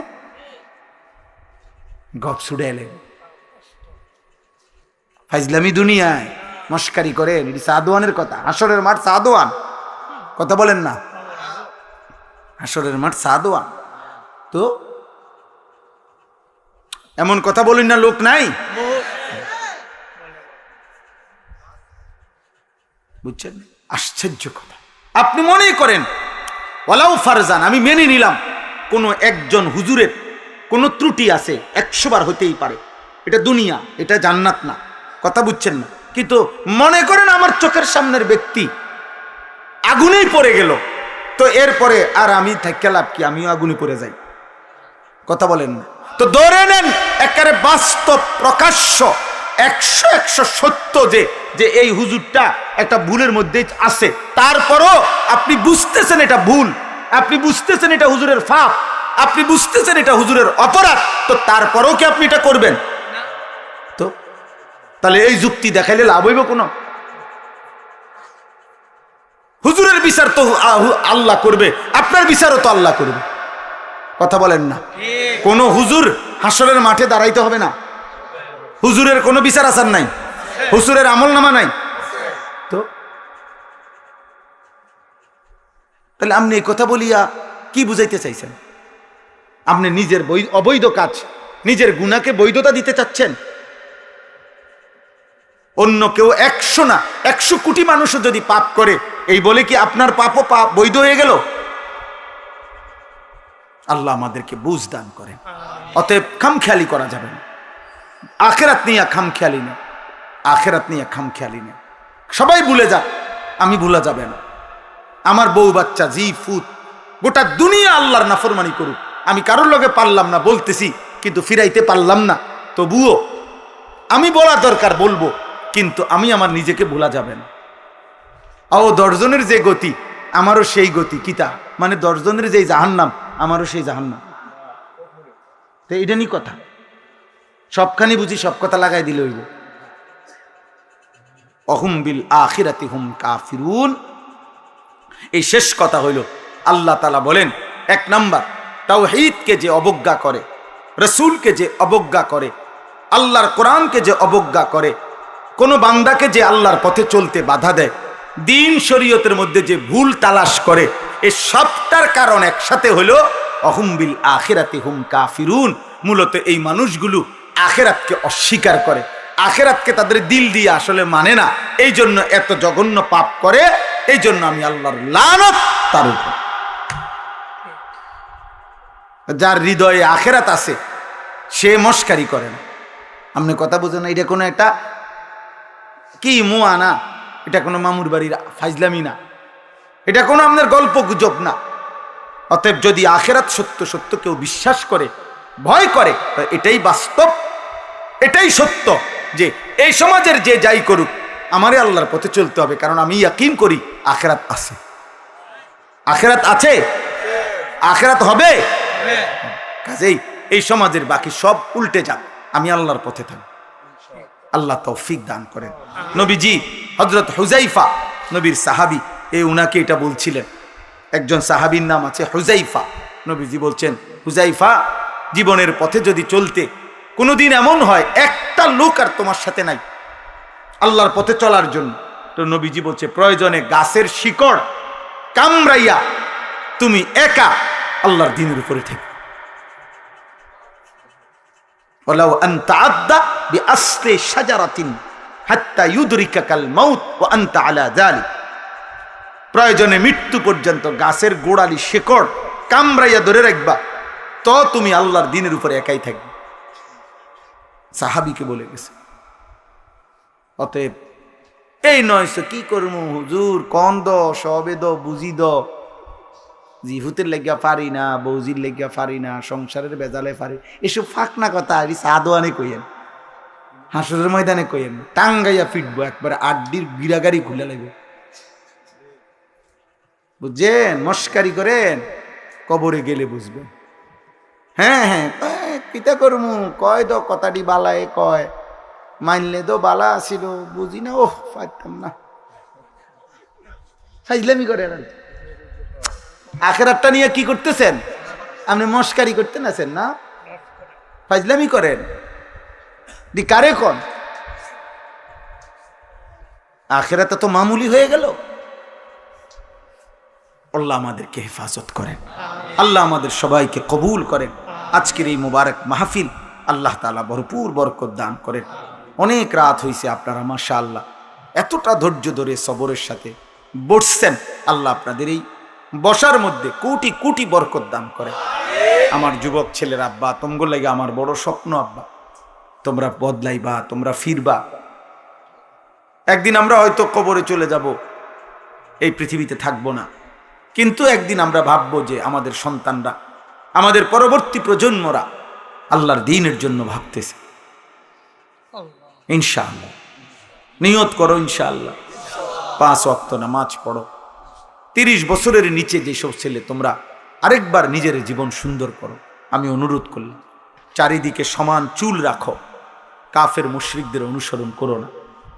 গপ ছুড়ে এলেন, ফাইজলামি দুনিয়ায় মস্কারি করেন, এটি সাদওয়ানের কথা, হাসরের মাঠ সাদওয়ান, কথা বলেন না, হাসরের মাঠ সাদওয়ান। তো এমন কথা বলেন না, লোক নাই, বুঝছেন? আশ্চর্য কথা। আপনি মনেই করেন ওয়ালাউ ফারজান, আমি মেনে নিলাম কোন একজন হুজুরের কোন ত্রুটি আছে, 100 বার হতেই পারে, এটা দুনিয়া, এটা জান্নাত না, কথা বুঝছেন না? কিন্তু মনে করেন আমার চোখের সামনের ব্যক্তি আগুনেই পড়ে গেল, তো এরপরে আর আমি থাইকা লাভ কি, আমিও আগুনে পড়ে যাই, কথা বলেন না? তো ধরে নেন একেবারে বাস্তব প্রকাশ্য 100 সত্য যে এই হুজুরটা একটা ভুলের মধ্যে আছে, তারপরও আপনি বুঝতেছেন এটা ভুল, আপনি বুঝতেছেন এটা হুজুরের পাপ, আপনি বুঝতেছেন এটা হুজুরের অপরাধ, তো তারপরও কি আপনি এটা করবেন? তো তাহলে এই যুক্তি দেখাইলে লাভ হইব কোন? হুজুরের বিচার তো আল্লাহ করবে, আপনার বিচারও তো আল্লাহ করবে, কথা বলেন না? কোন হুজুর হাসরের মাঠে দাঁড়াইতে হবে না, হুজুরের কোনো বিচার আচার নাই, হুজুরের আমল নামা নাই, তো তাহলে আপনি এই কথা বলিয়া কি বুঝাইতে চাইছেন? আপনি নিজের অবৈধ কাজ, নিজের গুনাহকে বৈধতা দিতে চাচ্ছেন। অন্য কেউ 100 না 100 কোটি মানুষও যদি পাপ করে, এই বলে কি আপনার পাপও পাপ বৈধ হয়ে গেল? আল্লাহ আমাদেরকে বুঝ দান করেন। অতএব খামখেয়ালি করা যাবে না, আখেরাত নিয়ে খামখেয়ালি না, আখেরাত নিয়ে খামখেয়ালি না। সবাই ভুলে যাক, আমি ভুলা যাবে না। আমার বউ বাচ্চা জি ফুত গোটা দুনিয়া আল্লাহর নাফরমানি করুক, আমি কারোর লগে পারলাম না বলতেছি, কিন্তু ফিরাইতে পারলাম না, তবুও আমি বলা দরকার বলবো, কিন্তু আমি আমার নিজেকে ভোলা যাবে না। ও 10 জনের যে গতি, আমারও সেই গতি, কিতা মানে 10 জনের যে জাহান্নাম, আমারও সেই জাহান্নাম। তো এটা নি কথা, সবখানি বুঝি সব কথা লাগাই দিলে হইব। অহুম বিল আখিরাতি হুম কাফিরুন। এই শেষ কথা হইল, আল্লাহ তাআলা বলেন, এক নাম্বার, তাওহীদকে যে অবজ্ঞা করে, রসুলকে যে অবজ্ঞা করে, আল্লাহর কোরআনকে যে অবজ্ঞা করে, কোন বান্দাকে যে আল্লাহর পথে চলতে বাধা দেয়, দিন শরীয়তের মধ্যে যে ভুল তালাশ করে, এই সবটার কারণ একসাথে হলো অহুম বিল আখিরাতি হুম কাফিরুন। মূলত এই মানুষগুলো আখিরাতকে অস্বীকার করে, আখিরাতকে তাদের দিল দিয়ে আসলে মানে না, এই জন্য এত জঘন্য পাপ করে। এই জন্য আমি আল্লাহর লানত তার উপর। যার হৃদয়ে আখিরাত আছে সে মস্কারি করে না। আপনি কথা বুঝেন না? এটা কোনো একটা কি মুয়া না, এটা কোনো মামুর বাড়ির ফাইজলামি না, এটা কোনো আপনার গল্প গুজব না। অতএব যদি আখিরাত সত্য সত্য কেউ বিশ্বাস করে, ভয় করে, তো এটাই বাস্তব, এটাই সত্য যে এই সমাজের যে যাই করুক আমারে আল্লাহর পথে চলতে হবে, কারণ আমি ইয়াকিন করি আখিরাত আছে। আখিরাত আছে, আখিরাত হবে। কাজেই এই সমাজের বাকি সব উল্টে যাক, আমি আল্লাহর পথে থাকি। আল্লাহ তৌফিক দান করেন। নবীজি হযরত হুযাইফা, নবীর সাহাবী, উনাকে এটা বলছিলেন। একজন সাহাবীর নাম আছে হুযাইফা। নবীজি বলছেন, হুযাইফা, জীবনের পথে যদি চলতে কোনোদিন এমন হয় একটা লোক আর তোমার সাথে নাই আল্লাহর পথে চলার জন্য, তো নবীজি বলছে, প্রয়োজনে গাছের শিকড় কামড়াইয়া তুমি একা আল্লাহর দ্বীনের উপরে থেকে, ওয়ালাউ আন তাআদ্দা বিআসলি শাজারাতিন হাত্তা ইউদরিকাকাল মাউত ওয়া আনতা আলা যালিক। প্রয়োজনে মৃত্যু পর্যন্ত গাছের গোড়ালি শিকড় কামড়াইয়া ধরে রাখবা, তো তুমি আল্লাহর দ্বীনের উপরে একাই থাকবে। সাহাবীকে বলে গেছে। অতএব এই নয় কি করবো হুজুর, কন দ সবে দ বুঝি দ, জিহুতের লেগা পারি না, বৌজির লেগা পারি না, সংসারের বেজালে পারি, এসব ফাঁকনা কথা আর সাদোয়ানে কইয়েন, হাসরের ময়দানে কইয়েন, টাঙ্গাইয়া ফিটবো একবারে, আড্ডির গিরাগাড়ি খুলে লাগবে, বুঝছেন? মস্কারি করেন, কবরে গেলে বুঝবেন। হ্যাঁ হ্যাঁ, পিতা করমু কয় দ কথাটি বালায় কয়, মানলে তো বালা আসিল, বুঝি না, ওহ পারতাম না, ফাইজলামি করে। আখিরাতটা নিয়ে কি করতেছেন আপনি? মস্কারি করতেন আছেন না, ফাইজলামি করেন। দি কারে কোন আখিরাতে তো মামুলি হয়ে গেল। আল্লাহ আমাদেরকে হেফাজত করেন, আল্লাহ আমাদের সবাইকে কবুল করেন। আজকের এই মুবারক মাহফিল আল্লাহ তাআলা ভরপুর বরকত দান করেন। অনেক রাত হয়েছে, আপনারা মাশাআল্লাহ এতটা ধৈর্য ধরে সবরের সাথে বসছেন। আল্লাহ আপনাদের এই বসার মধ্যে কোটি কোটি বরকত দান করে। আমার যুবক ছেলের আব্বা, তোমগো লাগে আমার বড় স্বপ্ন আব্বা, তোমরা বদলাইবা, তোমরা ফিরবা। একদিন আমরা হয়তো কবরে চলে যাব, এই পৃথিবীতে থাকবো না, কিন্তু একদিন আমরা ভাববো যে আমাদের সন্তানরা, আমাদের পরবর্তী প্রজন্মরা আল্লাহর দ্বীনের জন্য ভাবতেছে। ইনশাআল্লাহ নিয়ত করো, ইনশাআল্লাহ 5 ওয়াক্ত নামাজ পড়ো। 30 বছরের নিচে যেসব ছেলে, তোমরা আরেকবার নিজের জীবন সুন্দর করো। আমি অনুরোধ করলাম, চারিদিকে সমান চুল রাখো, কাফের মুশরিকদের অনুসরণ করো না।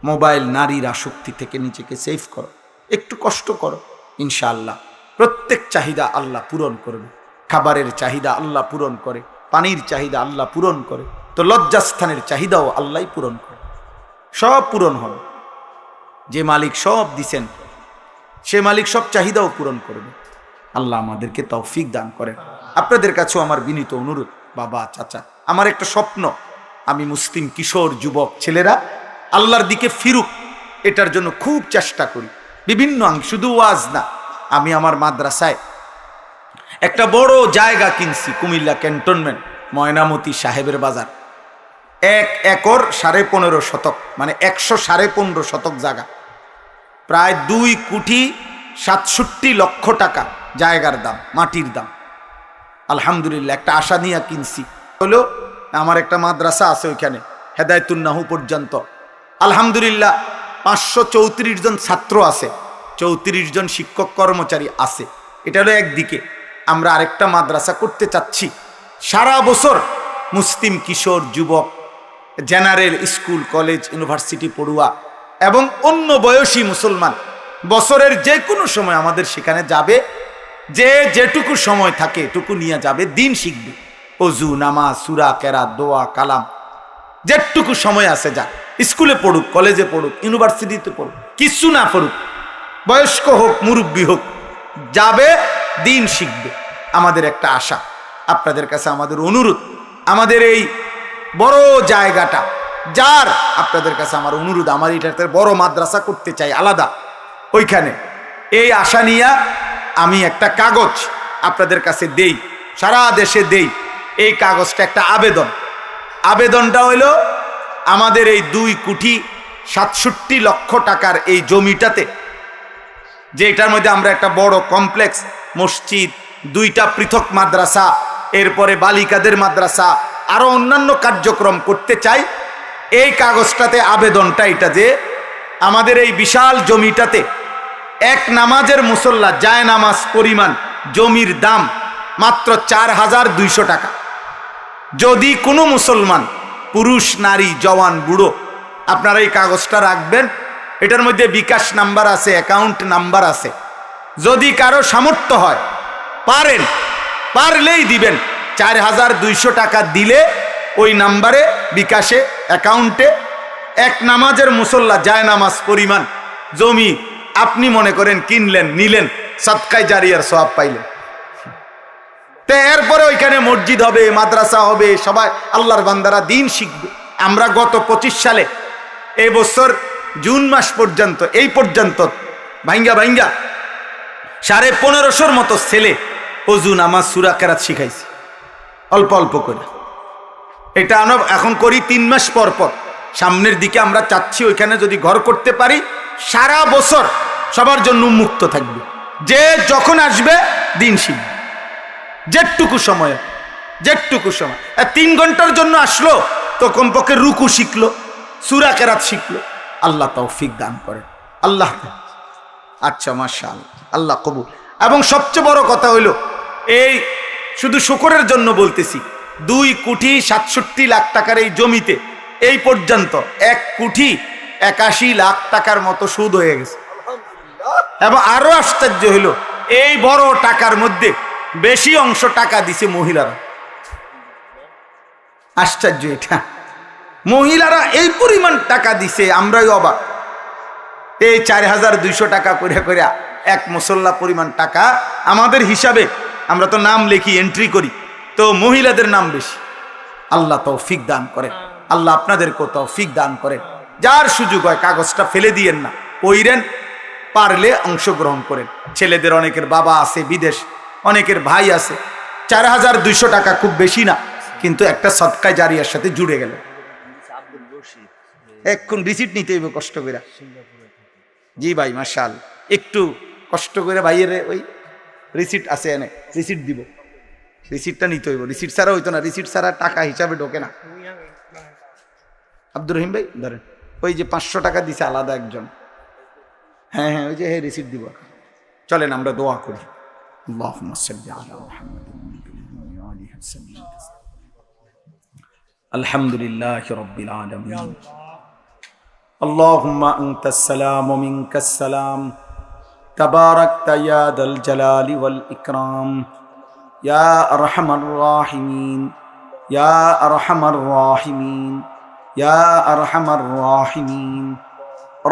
মোবাইল, নারীর আসক্তি থেকে নিজেকে সেভ করো, একটু কষ্ট করো, ইনশাআল্লাহ প্রত্যেক চাহিদা আল্লাহ পূরণ করবে। খাবারের চাহিদা আল্লাহ পূরণ করে, পানির চাহিদা আল্লাহ পূরণ করে, তো লজ্জাস্থানের চাহিদাও আল্লাহ পূরণ করে, সব পূরণ হবে। যে মালিক সব দিছেন সে মালিক সব চাহিদাও পূরণ করবে। আল্লাহ আমাদেরকে তৌফিক দান করেন। আপনাদের কাছেও আমার বিনীত অনুরোধ, বাবা, চাচা, আমার একটা স্বপ্ন, আমি মুসলিম কিশোর যুবক ছেলেরা আল্লাহর দিকে ফিরুক, এটার জন্য খুব চেষ্টা করি। বিভিন্ন শুধু ওয়াজ না, আমি আমার মাদ্রাসায় একটা বড় জায়গা কিনছি, কুমিল্লা ক্যান্টনমেন্ট, ময়নামতি সাহেবের বাজার, 1 একর 15.5 শতক, মানে 115.5 শতক জায়গা, প্রায় 2,67 লক্ষ টাকা জায়গার দাম, মাটির দাম। আলহামদুলিল্লাহ একটা আশা নিয়ে কিনছি। হলো আমার একটা মাদ্রাসা আছে ওইখানে, হেদায়েতুন নাহু পর্যন্ত। আলহামদুলিল্লাহ 534 জন ছাত্র আছে, 34 জন শিক্ষক কর্মচারী আছে। এটা হলো একদিকে। আমরা আরেকটা মাদ্রাসা করতে চাচ্ছি, সারা বছর মুসলিম কিশোর যুবক, জেনারেল স্কুল, কলেজ, ইউনিভার্সিটি পড়ুয়া এবং অন্য বয়সী মুসলমান বছরের যে কোনো সময় আমাদের সেখানে যাবে, যে যেটুকু সময় থাকে এটুকু নিয়ে যাবে, দিন শিখবে। অজু, নামাজ, সূরা, কেরাত, দোয়া, কালাম, যেটুকু সময় আছে যা, স্কুলে পড়ুক, কলেজে পড়ুক, ইউনিভার্সিটিতে পড়ুক, কিছু না পড়ুক, বয়স্ক হোক মুরব্বী হোক, যাবে, দিন শিখবে। আমাদের একটা আশা, আপনাদের কাছে আমাদের অনুরোধ, আমাদের এই বড় জায়গাটা যার, আপনাদের কাছে আমার অনুরোধ, আমার এটাতে বড় মাদ্রাসা করতে চাই আলাদা, ওইখানে এই আশা নিয়ে আমি একটা কাগজ আপনাদের কাছে দেই, সারা দেশে দেই। এই কাগজটা একটা আবেদন, আবেদনটা হইল আমাদের এই 2,67,00,000 টাকার এই জমিটাতে, যে এটার মধ্যে আমরা একটা বড় কমপ্লেক্স, মসজিদ, 2টা পৃথক মাদ্রাসা, এরপরে বালিকাদের মাদ্রাসা, আরো অন্যান্য কার্যক্রম করতে চাই। এই কাগজটাতে আবেদনটা এটা যে আমাদের এই বিশাল জমিটাতে এক নামাজের মুসল্লা যায় নামাজ পরিমাণ জমির দাম মাত্র 4,200 টাকা। যদি কোনো মুসলমান, পুরুষ, নারী, জওয়ান, বুড়ো, আপনারা এই কাগজটা রাখবেন, এটার মধ্যে বিকাশ নাম্বার আছে, অ্যাকাউন্ট নাম্বার আছে। যদি কারো সামর্থ্য হয়, পারেন, পারলেই দিবেন। 4,200 টাকা দিলে ওই নাম্বারে, বিকাশে, অ্যাকাউন্টে এক নামাজের মুসল্লা যায় নামাজ পরিমাণ জমি আপনি মনে করেন কিনলেন, নিলেন, সাদকায়ে জারিয়ার সওয়াব পাইলেন। তো এরপরে ওইখানে মসজিদ হবে, মাদ্রাসা হবে, সবাই আল্লাহর বান্দারা দিন শিখবে। আমরা গত 25 সালে এই বছর জুন মাস পর্যন্ত, এই পর্যন্ত ভাঙ্গা 1550 মতো ছেলে অজু, নামাজ, সূরা, কেরাত শিখাইছি অল্প অল্প করে। এটা আমরা এখন করি 3 মাস পর পর। সামনের দিকে আমরা চাচ্ছি ওইখানে যদি ঘর করতে পারি, সারা বছর সবার জন্য মুক্ত থাকবে, যে যখন আসবে দিন শিখবে, যেটুকু সময় 3 ঘন্টার জন্য আসলো তো কমপক্ষে রুকু শিখলো, সূরা, কেরাত শিখলো। আল্লাহ তৌফিক দান করেন, আল্লাহ। আচ্ছা, মাশাআল্লাহ, আল্লাহ কবুল। এবং সবচেয়ে বড় কথা হইলো, এই শুধু শুকরের জন্য বলতেছি, 2,67,00,000 টাকার এই জমিতে এই পর্যন্ত 1,81,00,000 টাকার মতো সুদ হয়ে গেছে। এবং আরো আশ্চর্য হইলো, এই বড় টাকার মধ্যে বেশি অংশ টাকা দিছে মহিলারা। আশ্চর্য এটা, মহিলারা এই পরিমাণ টাকা দিছে, আমরাই অবাক। এই 4,200 টাকা করে করে এক মুসল্লা পরিমাণ টাকা আমাদের হিসাবে, আমরা তো নাম লিখি, এন্ট্রি করি, তো মহিলাদের নাম বেশি। আল্লাহ তৌফিক দান করেন, আল্লাহ আপনাদেরকেও তৌফিক দান করেন। যার সুযোগ হয় কাগজটা ফেলে দিয়েন না, পইরেন, পারলে অংশগ্রহণ করেন। ছেলেদের অনেকের বাবা আছে বিদেশ, অনেকের ভাই আছে। 4,200 টাকা খুব বেশি না, কিন্তু একটা সদকায়ে জারিয়ার সাথে জুড়ে গেল। এখন রিসিট নিতে হইব কষ্ট করে। জি ভাই, মাশাআল্লাহ, একটু কষ্ট করে ভাইয়ের ওই রিসিট আছে, এনে রিসিট দিব, রিসিটটা নিতে হইব। রিসিট ছাড়া হইতো না, রিসিট ছাড়া টাকা হিসাবে ঢোকে না। আব্দুর রহিম ভাই ধরেন, ওই যে 500 টাকা দিছে আলাদা একজন, হ্যাঁ, ওই যে রিসিট দিব। চলেন আমরা দোয়া করি। আল্লাহুম্মা সাল্লি আলা মুহাম্মাদিন ওয়া আলিহি ওয়াসাল্লাম। আলহামদুলিল্লাহি রাব্বিল আলামিন। আল্লাহুম্মা আনতাস সালাম ওয়া মিনকাস সালাম, তাবারাকতা ইয়া দাল জালালি ওয়াল ইকরাম, ইয়া আরহামার রাহিমিন, ইয়া আরহামার রাহিমিন, ইয়া আরহামার রাহিমিন।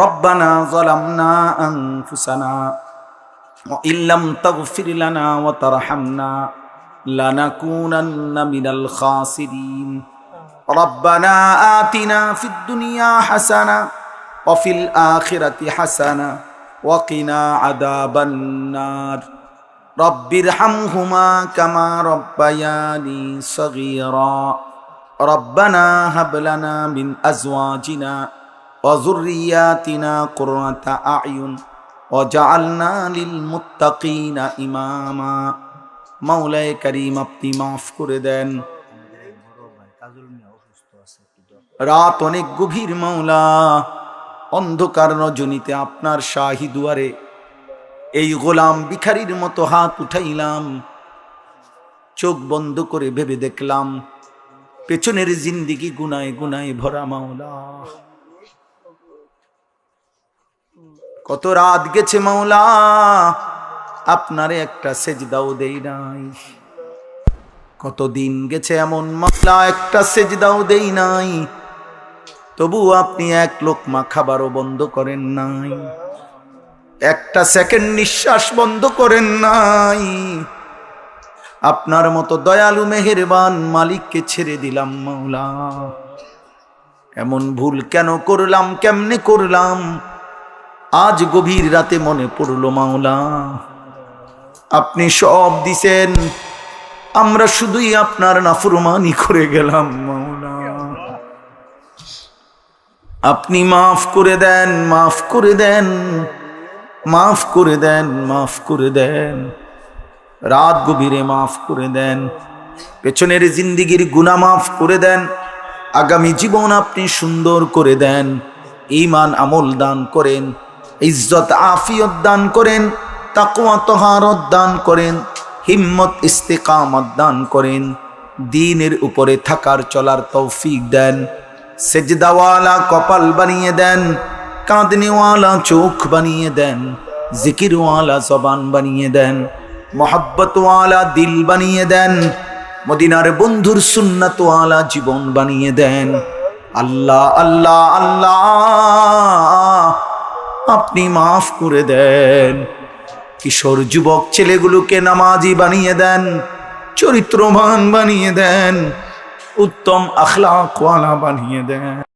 রব্বানা যালামনা আনফুসানা ওয়া ইল্লাম তাগফির লানা ওয়া তারহামনা লানাকুনান্না মিনাল খাসিরিন। রব্বানা আতিনা ফিদ দুনিয়া হাসানা ওয়া ফিল আখিরাতি হাসানা ওয়া কিনা আযাবান নার। রব্বিরহামহুমা কামা রব্বায়ানি সগীরা। রব্বানা হাব লানা মিন আজওয়াজিনা ওয়া যুররিয়াতিনা কুররাতা আ'য়ুন ওয়াজআলনা লিল মুত্তাকিনা ইমামা। মাওলায়ে কারীম, আপনি মাফ করে দেন। রাত অনেক গভীর মাওলা, অন্ধকার রজনীতে আপনার শাহী দুয়ারে এই গোলাম ভিখারির মতো হাত উঠাইলাম, চোখ বন্ধ করে ভেবে দেখলাম পেছনের জিন্দিগি গুনায় গুনায় ভরা। মাওলা, কত রাত গেছে মাওলা, আপনারে একটা সেজদাও দেই নাই। কত দিন গেছে এমন মাওলা, একটা সেজদাও দেই নাই। তবু আপনি এক লোকমা খাবারও বন্ধ করেন নাই, একটা সেকেন্ড নিঃশ্বাস বন্ধ করেন নাই। আপনার মতো দয়ালু মেহেরবান মালিককে ছেড়ে দিলাম মাওলা। এমন ভুল কেন করলাম, কেমনে করলাম? আজ গভীর রাতে মনে পড়লো মাওলা, আপনি সব দিছেন, আমরা শুধুই আপনার নাফরমানি করে গেলাম মাওলা। আপনি মাফ করে দেন, মাফ করে দেন, মাফ করে দেন, মাফ করে দেন। রাত গভীরে মাফ করে দেন, পেছনের জিন্দিগির গুনাহ মাফ করে দেন। আগামী জীবন আপনি সুন্দর করে দেন। ঈমান আমল দান করেন, ইজ্জত আফিয়ত দান করেন, তাকওয়া তাহারত দান করেন, হিম্মত ইস্তেকামত দান করেন। দ্বীনের উপরে থাকার চলার তৌফিক দেন। সেজদাওয়ালা কপাল বানিয়ে দেন, কাঁদনেওয়ালা চোখ বানিয়ে দেন, জিকিরওয়ালা জবান বানিয়ে দেন, মোহাব্বতওয়ালা দিল বানিয়ে দেন, মদিনার বন্ধুর সুন্নাতওয়ালা জীবন বানিয়ে দেন। আল্লাহ আল্লাহ আল্লাহ, আপনি মাফ করে দেন। কিশোর যুবক ছেলেগুলোকে নামাজি বানিয়ে দেন, চরিত্রবান বানিয়ে দেন, উত্তম আখলাকওয়ালা বানিয়ে দেন।